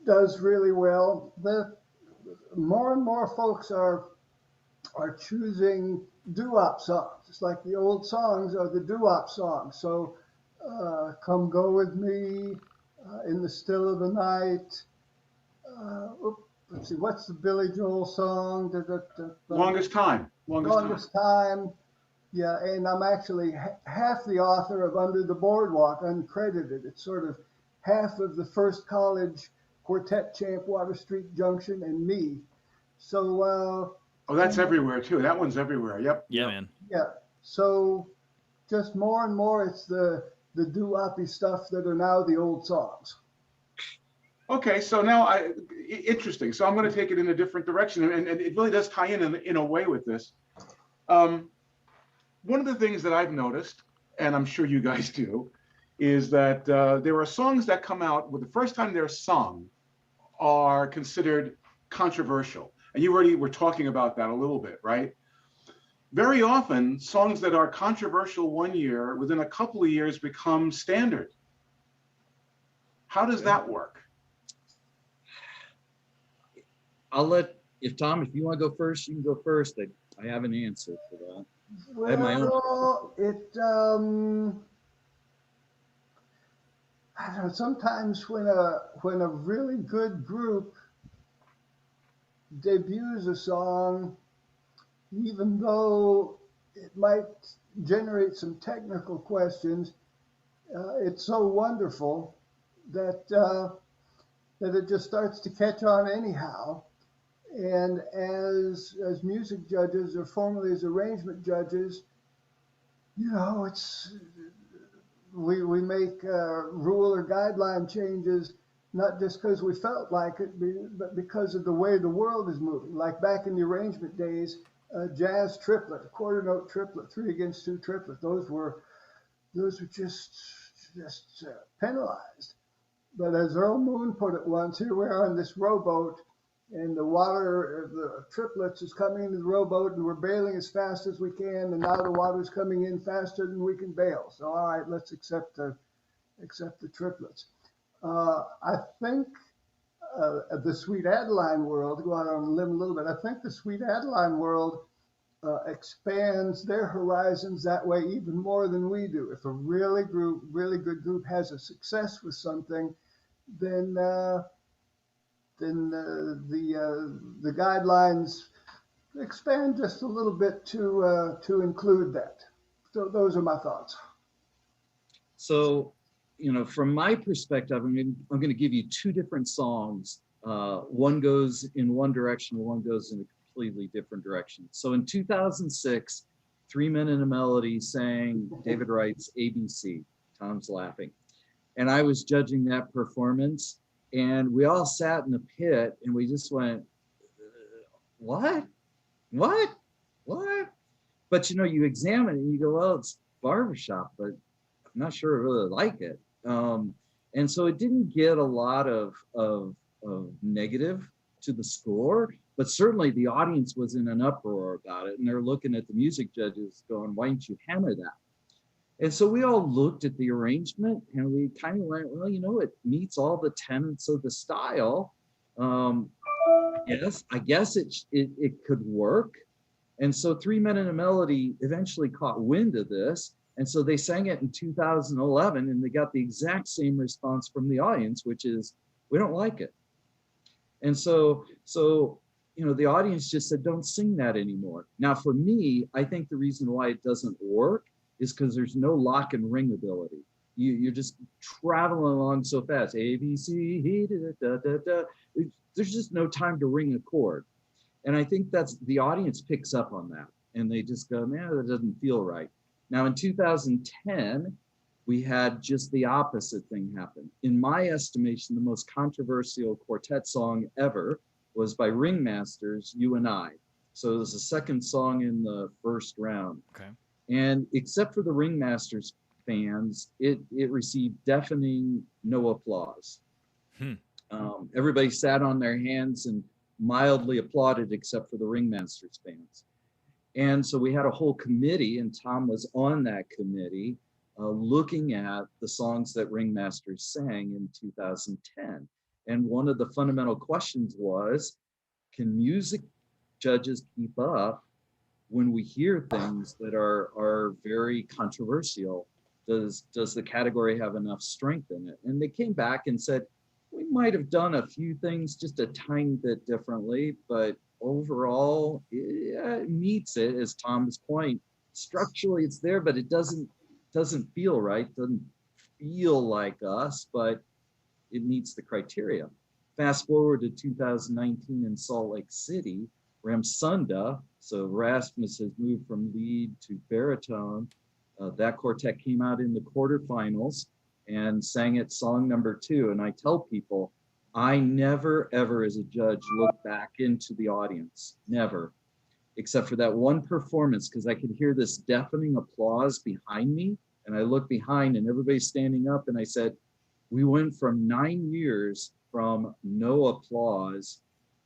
does really well. The more and more folks are choosing doo-wop songs. It's like the old songs are the doo-wop songs. So, Come Go With Me, In the Still of the Night. Let's see, what's the Billy Joel song? Longest Time. Longest Time. Yeah, and I'm actually half the author of Under the Boardwalk, uncredited. It's sort of half of the first college quartet champ, Water Street Junction, and me. So. Oh, that's everywhere too. That one's everywhere. Yep. Yeah, man. Yeah. So, just more and more, it's the doo-woppy stuff that are now the old songs. Okay, so now interesting. So I'm going to take it in a different direction, and it really does tie in a way with this. One of the things that I've noticed, and I'm sure you guys do, is that there are songs that come out with the first time they're sung are considered controversial. And you already were talking about that a little bit, right? Very often, songs that are controversial one year, within a couple of years, become standard. How does that work? I'll let, if Tom, if you want to go first, you can go first. I have an answer for that. Well, I have my own. I don't know, sometimes when a really good group debuts a song, even though it might generate some technical questions, it's so wonderful that it just starts to catch on anyhow. And as music judges, or formerly as arrangement judges, you know, we make rule or guideline changes not just because we felt like it, but because of the way the world is moving. Like back in the arrangement days, jazz triplet, a quarter note triplet, 3 against 2 triplet. Those were just penalized. But as Earl Moon put it once, here we are on this rowboat, and the water, the triplets is coming into the rowboat, and we're bailing as fast as we can, and now the water's coming in faster than we can bail. So all right, let's accept the triplets. I think the Sweet Adeline world, to go out on a limb a little bit, I think the Sweet Adeline world expands their horizons that way even more than we do. If a really good group has a success with something, then the guidelines expand just a little bit to include that. So those are my thoughts. So, you know, from my perspective, I'm going to give you 2 different songs. One goes in one direction, one goes in a completely different direction. So in 2006, 3 Men and a Melody sang David Wright's ABC, Tom's laughing. And I was judging that performance, and we all sat in the pit and we just went, what? What? What? But you examine it and you go, well, it's barbershop, but I'm not sure I really like it. And so it didn't get a lot of negative to the score, but certainly the audience was in an uproar about it. And they're looking at the music judges going, why didn't you hammer that? And so we all looked at the arrangement and we kind of went, well, it meets all the tenets of the style. Yes, I guess it could work. And so 3 Men and a Melody eventually caught wind of this. And so they sang it in 2011 and they got the exact same response from the audience, which is, we don't like it. And so the audience just said, don't sing that anymore. Now, for me, I think the reason why it doesn't work is because there's no lock and ring ability. You're just traveling along so fast. A, B, C, da, da, da. There's just no time to ring a chord. And I think that's the audience picks up on that. And they just go, man, that doesn't feel right. Now, in 2010, we had just the opposite thing happen. In my estimation, the most controversial quartet song ever was by Ringmasters, You and I. So it was the second song in the first round. Okay. And except for the Ringmasters fans, it received deafening no applause. Everybody sat on their hands and mildly applauded except for the Ringmasters fans. And so we had a whole committee, and Tom was on that committee, looking at the songs that Ringmasters sang in 2010. And one of the fundamental questions was, can music judges keep up when we hear things that are very controversial? Does the category have enough strength in it? And they came back and said, we might have done a few things just a tiny bit differently, but overall, it meets it, as Tom's point. Structurally, it's there, but it doesn't feel right, doesn't feel like us, but it meets the criteria. Fast forward to 2019 in Salt Lake City, Ramsunda, so Rasmus has moved from lead to baritone. That quartet came out in the quarterfinals and sang it song number 2. And I tell people, I never, ever as a judge look back into the audience, never, except for that one performance, because I could hear this deafening applause behind me. And I looked behind and everybody's standing up. And I said, we went from 9 years from no applause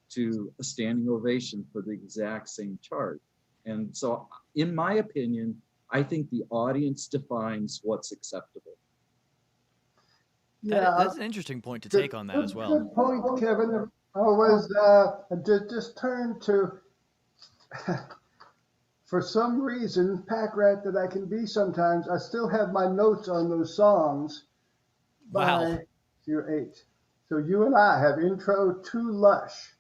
to a standing ovation for the exact same chart. And so in my opinion, I think the audience defines what's acceptable. Yeah, That's an interesting point to take on that as well. Good point, Kevin. I was just turned to, for some reason, pack rat that I can be sometimes, I still have my notes on those songs Wow. by your 8. So You and I have intro too lush.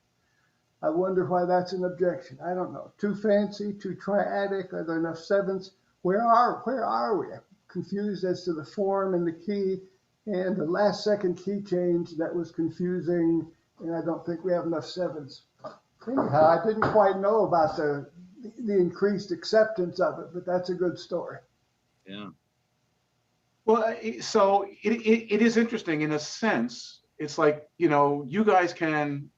I wonder why that's an objection. I don't know. Too fancy, too triadic. Are there enough sevenths? Where are we? I'm confused as to the form and the key. And the last second key change, that was confusing, and I don't think we have enough sevens. Anyhow, I didn't quite know about the increased acceptance of it, but that's a good story. Yeah. Well, so it is interesting in a sense. It's like, you guys can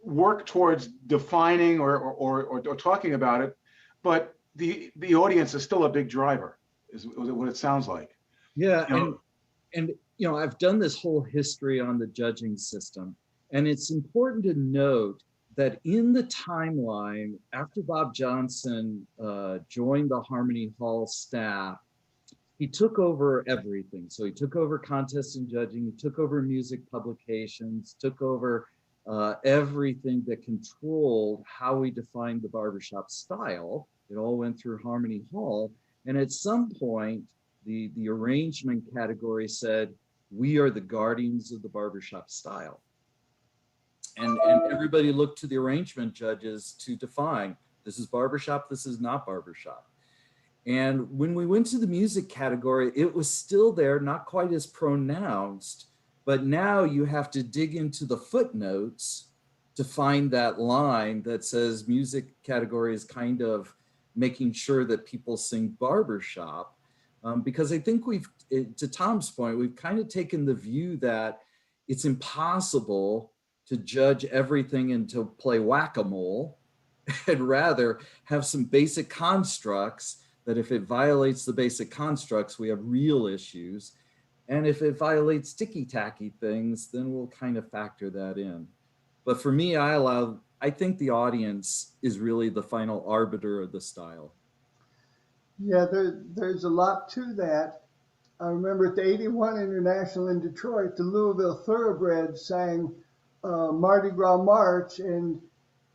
work towards defining or talking about it, but the audience is still a big driver, is what it sounds like. Yeah, and I've done this whole history on the judging system, and it's important to note that in the timeline after Bob Johnson joined the Harmony Hall staff, he took over everything. So he took over contests and judging, he took over music publications, took over everything that controlled how we defined the barbershop style. It all went through Harmony Hall. And at some point, the arrangement category said, we are the guardians of the barbershop style. And everybody looked to the arrangement judges to define, this is barbershop, this is not barbershop. And when we went to the music category, it was still there, not quite as pronounced, but now you have to dig into the footnotes to find that line that says music category is kind of making sure that people sing barbershop. Because I think to Tom's point, we've kind of taken the view that it's impossible to judge everything and to play whack-a-mole, and rather have some basic constructs that if it violates the basic constructs, we have real issues. And if it violates ticky-tacky things, then we'll kind of factor that in. But for me, I think the audience is really the final arbiter of the style. Yeah, there's a lot to that. I remember at the 81 International in Detroit, the Louisville Thoroughbreds sang Mardi Gras March, and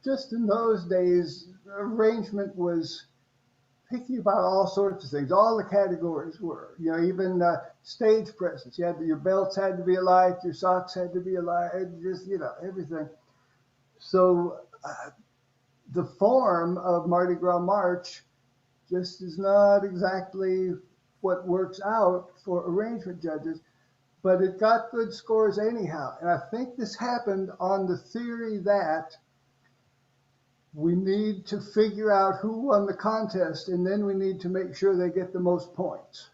just in those days, arrangement was picky about all sorts of things. All the categories were, even stage presence. Your belts had to be alike, your socks had to be alike, just everything. So the form of Mardi Gras March just is not exactly what works out for arrangement judges, but it got good scores anyhow. And I think this happened on the theory that we need to figure out who won the contest, and then we need to make sure they get the most points.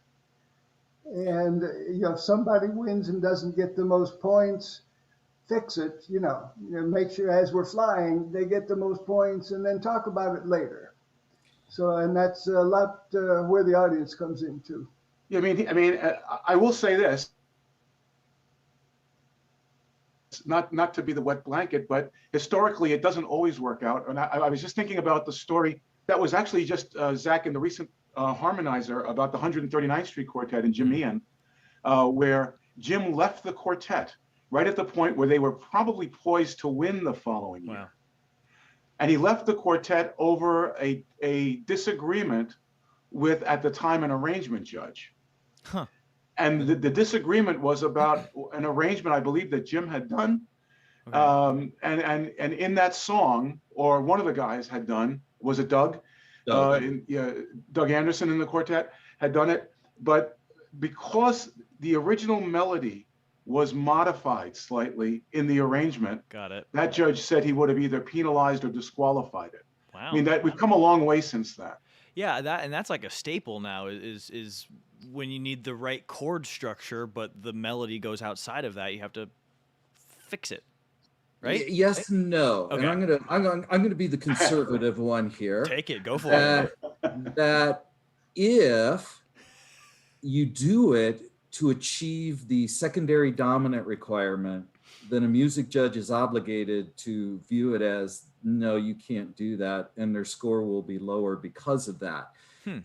And if somebody wins and doesn't get the most points, fix it, make sure as we're flying, they get the most points, and then talk about it later. So, and that's a lot where the audience comes into. Yeah, I will say this, not to be the wet blanket, but historically it doesn't always work out. And I was just thinking about the story that was actually just Zac in the recent harmonizer about the 139th Street Quartet and Jim Meehan, where Jim left the quartet right at the point where they were probably poised to win the following year. Wow. And he left the quartet over a disagreement with, at the time, an arrangement judge. Huh. And the disagreement was about an arrangement, I believe, that Jim had done. Okay. And in that song, or one of the guys had done, was it Doug? Doug Anderson in the quartet had done it. But because the original melody was modified slightly in the arrangement, Got it. that judge said he would have either penalized or disqualified it. Wow. I mean, that we've come a long way since that. Yeah, that's like a staple now is when you need the right chord structure, but the melody goes outside of that, you have to fix it, right? Yes and no. Okay. And I'm gonna be the conservative one here. Take it, go for it. That if you do it to achieve the secondary dominant requirement, then a music judge is obligated to view it as, no, you can't do that, and their score will be lower because of that.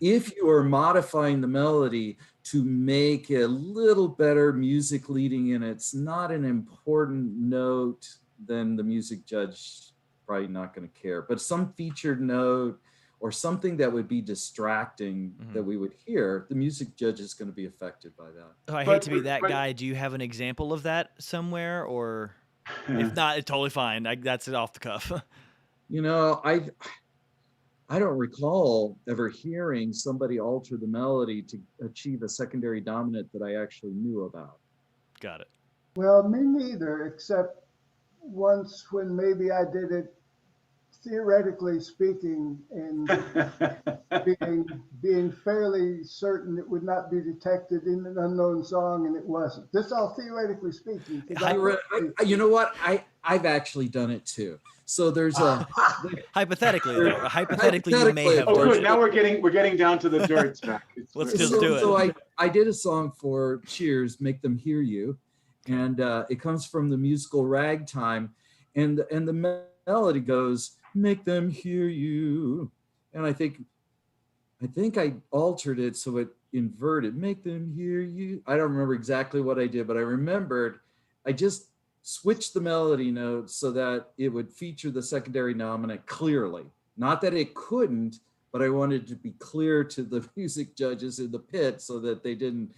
If you are modifying the melody to make a little better music leading and it's not an important note, then the music judge probably not going to care. But some featured note or something that would be distracting that we would hear, the music judge is going to be affected by that. Oh, I hate to be that guy. Do you have an example of that somewhere? Or if not, it's totally fine. That's it off the cuff. I don't recall ever hearing somebody alter the melody to achieve a secondary dominant that I actually knew about. Got it. Well, me neither, except once when maybe I did it theoretically speaking, and being fairly certain it would not be detected in an unknown song, and it wasn't. This all theoretically speaking. You know what? I've actually done it too. So there's a hypothetically you may have. Oh, done good. it. Now we're getting down to the dirt, Zach. Let's just do it. So I did a song for Cheers, "Make Them Hear You," and it comes from the musical Ragtime, and the melody goes, "Make them hear you," and I think I altered it so it inverted, "Make them hear you." I don't remember exactly what I did, but I remembered I just switched the melody notes so that it would feature the secondary dominant clearly. Not that it couldn't, but I wanted to be clear to the music judges in the pit so that they didn't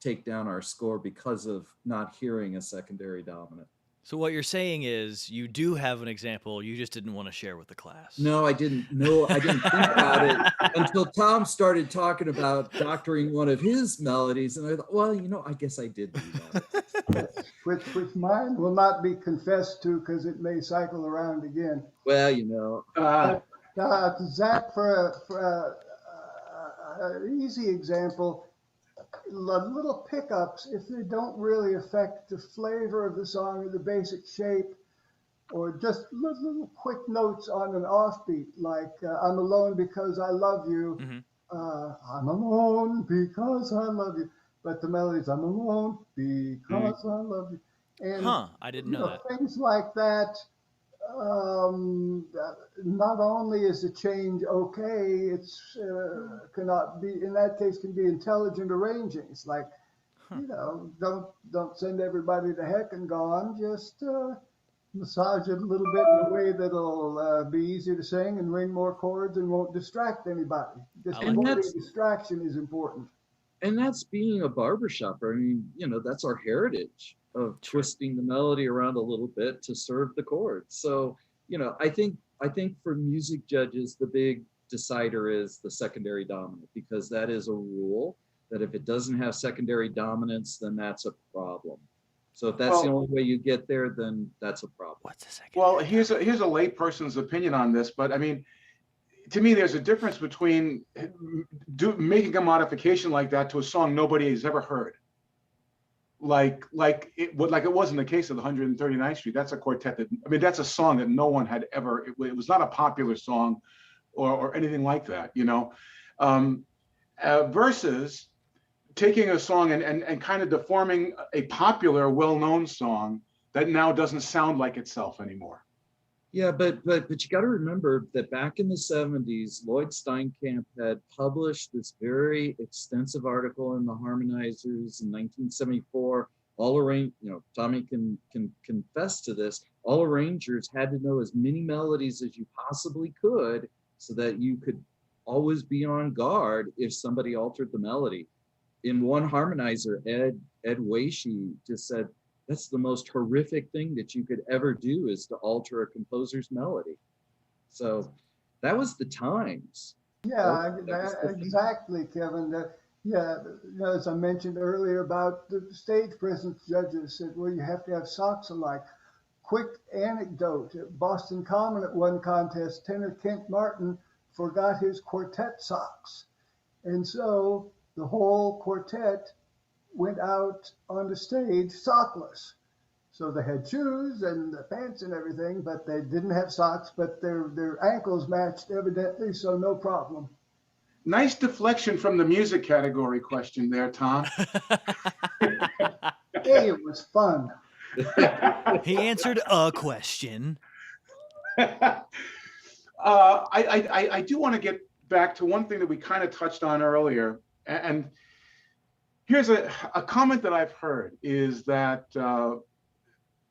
take down our score because of not hearing a secondary dominant. So what you're saying is you do have an example, you just didn't want to share with the class. No, I didn't know. I didn't think about it until Tom started talking about doctoring one of his melodies. And I thought, well, I guess I did do that. Which mine will not be confessed to because it may cycle around again. Well, Zac, for an easy example, little pickups, if they don't really affect the flavor of the song or the basic shape, or just little quick notes on an offbeat, like I'm alone because I love you. Hmm. I'm alone because I love you. But the melody's I'm alone because I love you. And, Huh, I didn't know that. things like that. Not only is the change okay, it's cannot be, in that case, can be intelligent arranging. It's like, Huh. don't send everybody to heck and gone. Just massage it a little bit in a way that'll be easy to sing and ring more chords and won't distract anybody. Just I like And that. avoiding distraction is important. that's being a barbershopper. I mean, that's our heritage of True. twisting the melody around a little bit to serve the chords. So, I think for music judges, the big decider is the secondary dominant, because that is a rule that if it doesn't have secondary dominance, then that's a problem. So if that's the Well, only way you get there, then that's a problem. What's the second? well, here's a layperson's opinion on this, but I mean, to me, there's a difference between making a modification like that to a song nobody has ever heard. Like it was in the case of the 139th Street. That's a quartet that, I mean, that's a song that no one had ever. It was not a popular song, or anything like that, Um, versus taking a song and kind of deforming a popular, well-known song that now doesn't sound like itself anymore. Yeah, but you got to remember that back in the 70s, Lloyd Steinkamp had published this very extensive article in the Harmonizers in 1974. Tommy can confess to this. All arrangers had to know as many melodies as you possibly could, so that you could always be on guard if somebody altered the melody. In one harmonizer, Ed Weishi just said, that's the most horrific thing that you could ever do, is to alter a composer's melody. So that was the times. Yeah, That was the thing. exactly, Kevin. Yeah, as I mentioned earlier about the stage presence judges said, well, you have to have socks alike. Quick anecdote: at Boston Common at one contest, tenor Kent Martin forgot his quartet socks, and so the whole quartet went out on the stage sockless. So they had shoes and the pants and everything, but they didn't have socks, but their ankles matched evidently, so no problem. Nice deflection from the music category question there, Tom. Hey, it was fun. He answered a question. I do want to get back to one thing that we kind of touched on earlier. And here's a comment that I've heard, is that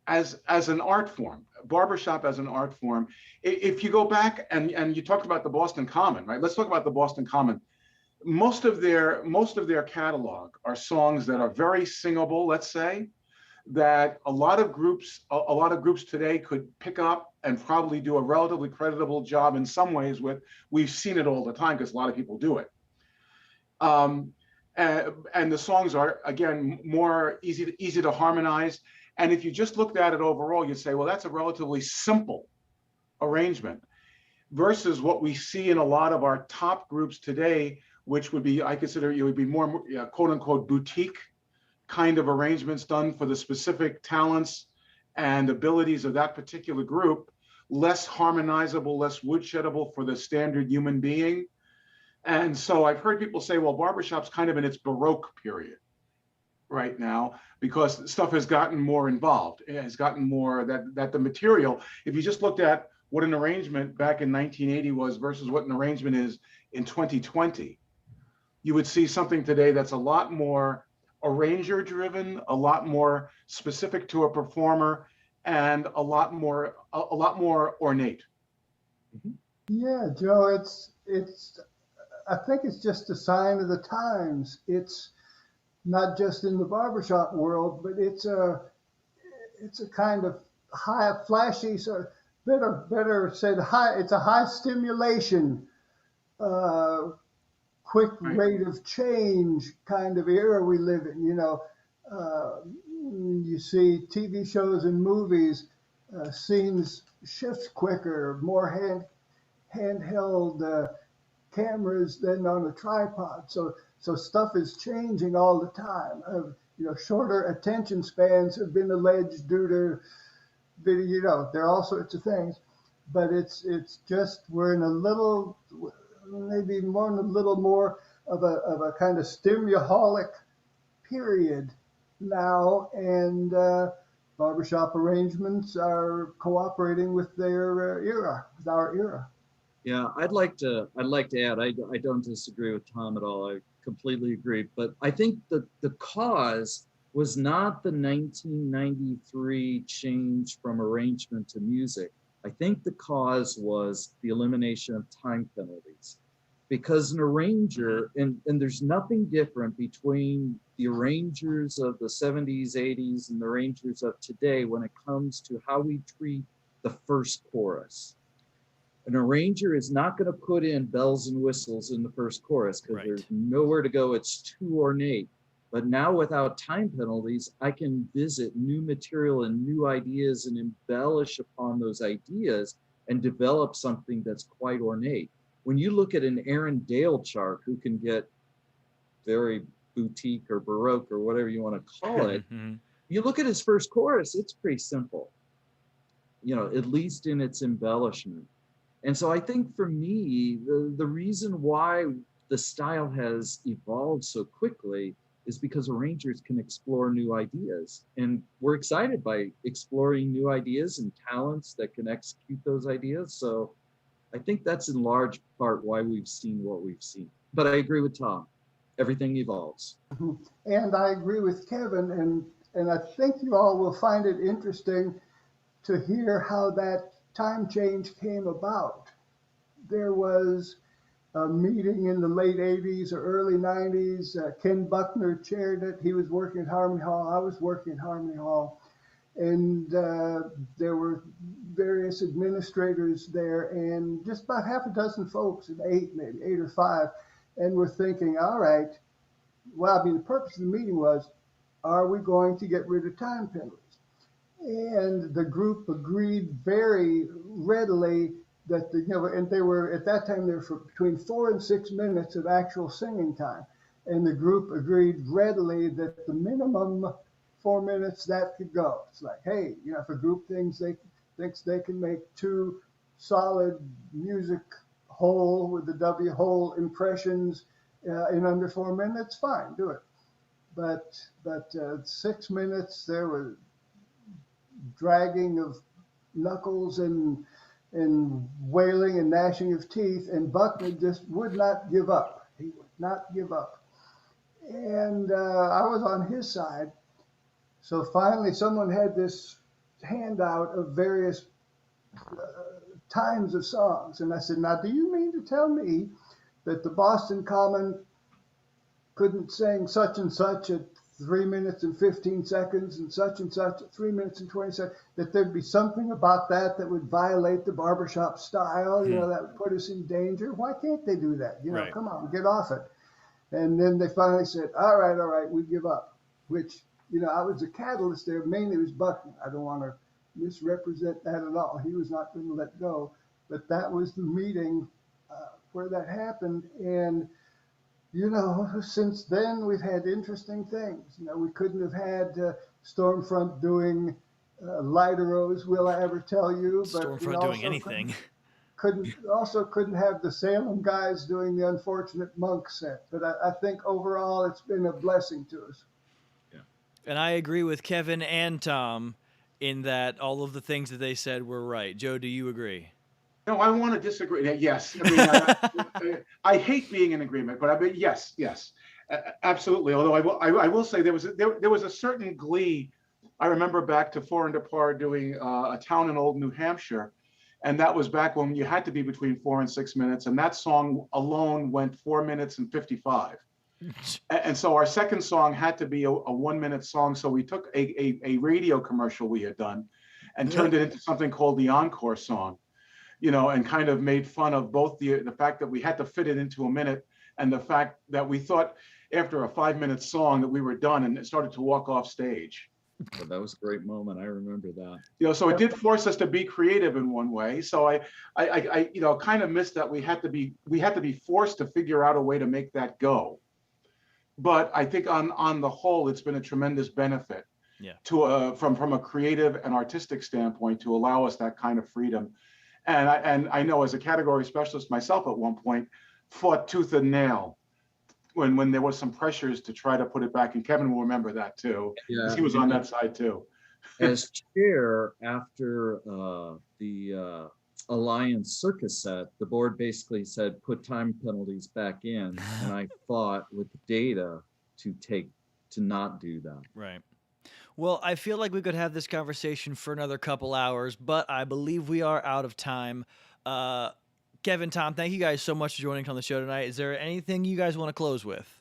as an art form, barbershop as an art form, if you go back and you talked about the Boston Common, right? Let's talk about the Boston Common. Most of their catalog are songs that are very singable, let's say, that a lot of groups today could pick up and probably do a relatively creditable job in some ways with. We've seen it all the time because a lot of people do it. And the songs are, again, more easy to harmonize. And if you just looked at it overall, you'd say, well, that's a relatively simple arrangement, versus what we see in a lot of our top groups today, which would be, I consider, it would be more quote unquote boutique kind of arrangements done for the specific talents and abilities of that particular group, less harmonizable, less woodsheddable for the standard human being. And so I've heard people say, well, barbershop's kind of in its Baroque period right now, because stuff has gotten more involved. It has gotten more that the material, if you just looked at what an arrangement back in 1980 was versus what an arrangement is in 2020, you would see something today that's a lot more arranger driven, a lot more specific to a performer, and a lot more ornate. Yeah, Joe, it's I think it's just a sign of the times. It's not just in the barbershop world, but it's a kind of high, flashy, sort of better said, high. It's a high stimulation, quick Right. rate of change kind of era we live in. You see TV shows and movies, scenes shift quicker, more handheld cameras than on a tripod. So So stuff is changing all the time. Shorter attention spans have been alleged due to video. There are all sorts of things, but it's just we're in a little, maybe more in a little more of a kind of stimulaholic period now, and barbershop arrangements are cooperating with their era, with our era. Yeah, I'd like to add, I don't disagree with Tom at all. I completely agree. But I think that the cause was not the 1993 change from arrangement to music. I think the cause was the elimination of time penalties. Because an arranger, and there's nothing different between the arrangers of the 70s, 80s, and the arrangers of today when it comes to how we treat the first chorus. An arranger is not going to put in bells and whistles in the first chorus because there's nowhere to go. It's too ornate. But now without time penalties, I can visit new material and new ideas and embellish upon those ideas and develop something that's quite ornate. When you look at an Aaron Dale chart, who can get very boutique or Baroque or whatever you want to call it, you look at his first chorus, it's pretty simple, at least in its embellishment. And so I think for me, the reason why the style has evolved so quickly is because arrangers can explore new ideas. And we're excited by exploring new ideas and talents that can execute those ideas. So I think that's in large part why we've seen what we've seen. But I agree with Tom. Everything evolves. And I agree with Kevin. And I think you all will find it interesting to hear how that time change came about. There was a meeting in the late 80s or early 90s. Ken Buckner chaired it. He was working at Harmony Hall. I was working at Harmony Hall. And there were various administrators there, and just about half a dozen folks, maybe 8 or 5, and we're thinking, all right, well, the purpose of the meeting was, are we going to get rid of time penalties? And the group agreed very readily that and they were at that time, they were for between 4 and 6 minutes of actual singing time, and the group agreed readily that the minimum 4 minutes that could go. It's like, hey, if a group thinks they can make 2 solid music whole with the W whole impressions in under 4 minutes, fine, do it. But 6 minutes, there was dragging of knuckles and wailing and gnashing of teeth, and Buckner just would not give up. He would not give up. And I was on his side. So finally, someone had this handout of various times of songs. And I said, now, do you mean to tell me that the Boston Common couldn't sing such and such at 3 minutes and 15 seconds and such at 3 minutes and 20 seconds, that there'd be something about that would violate the barbershop style, that would put us in danger? Why can't they do that? Come on, get off it. And then they finally said, all right, we give up, which, I was a catalyst there. Mainly it was Buckner. I don't want to misrepresent that at all. He was not going to let go. But that was the meeting where that happened. And, since then we've had interesting things. We couldn't have had Stormfront doing Light-a-Rose, Will I Ever Tell You? But Stormfront doing anything. Couldn't have the Salem guys doing the Unfortunate Monk set. But I think overall it's been a blessing to us. And I agree with Kevin and Tom in that all of the things that they said were right. Joe, do you agree? No, I want to disagree. Yes. I hate being in agreement, but yes, absolutely. Although I will say there was a certain glee. I remember back to Four Under Par doing A Town in Old New Hampshire. And that was back when you had to be between 4 and 6 minutes. And that song alone went 4 minutes and 55. And so our second song had to be a 1 minute song. So we took a radio commercial we had done and turned it into something called the Encore song, and kind of made fun of both the fact that we had to fit it into a minute and the fact that we thought after a 5 minute song that we were done and started to walk off stage. Well, that was a great moment. I remember that. So it did force us to be creative in one way. So I kind of missed that we had to be forced to figure out a way to make that go. but I think on the whole, it's been a tremendous benefit Yeah. to from a creative and artistic standpoint to allow us that kind of freedom. And I know as a category specialist myself at one point, fought tooth and nail when there was some pressures to try to put it back. And Kevin will remember that too, because Yeah, he was on that side too. as chair after the Alliance Circus set, the board basically said put time penalties back in, and I fought with the data to not do that. Right. Well, I feel like we could have this conversation for another couple hours, but I believe we are out of time. Kevin, Tom, thank you guys so much for joining on the show tonight. Is there anything you guys want to close with?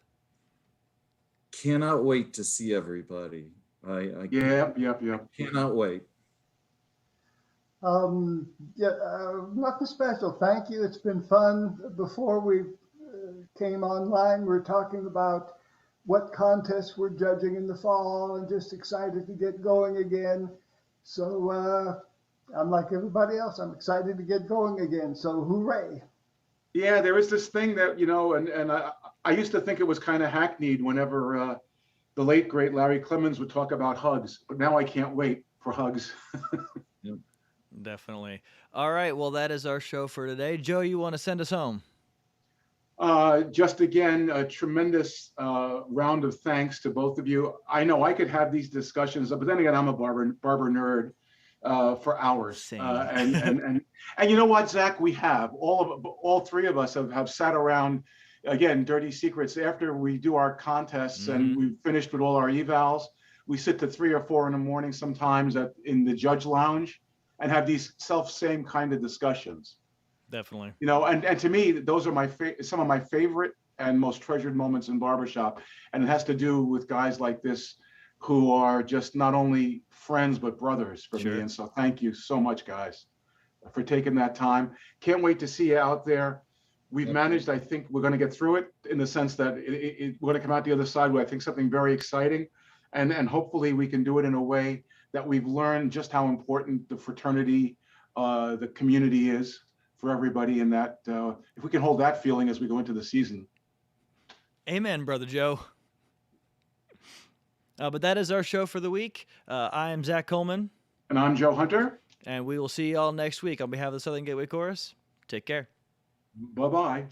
Cannot wait to see everybody. Yep. Cannot wait. Yeah, nothing special. Thank you. It's been fun. Before we came online, we were talking about what contests we're judging in the fall and just excited to get going again. So I'm like everybody else. I'm excited to get going again. So hooray. Yeah, there is this thing that, and I used to think it was kind of hackneyed whenever the late, great Larry Clemens would talk about hugs, but now I can't wait for hugs. Yep. Definitely. All right. Well, that is our show for today. Joe, you want to send us home? Just again, a tremendous round of thanks to both of you. I know I could have these discussions, but then again, I'm a barber nerd for hours. Same. And you know what, Zach, we have all three of us have sat around. Again, dirty secrets. After we do our contests and we've finished with all our evals, we sit to 3 or 4 in the morning sometimes in the judge lounge and have these same kind of discussions. Definitely. And to me, those are some of my favorite and most treasured moments in barbershop. And it has to do with guys like this who are just not only friends, but brothers for me. And so thank you so much, guys, for taking that time. Can't wait to see you out there. We've managed, I think we're going to get through it in the sense that we're going to come out the other side with, I think, something very exciting. And hopefully we can do it in a way that we've learned just how important the fraternity, the community is for everybody. And that if we can hold that feeling as we go into the season. Amen, Brother Joe. But that is our show for the week. I am Zach Coleman. And I'm Joe Hunter. And we will see you all next week on behalf of the Southern Gateway Chorus. Take care. Bye-bye.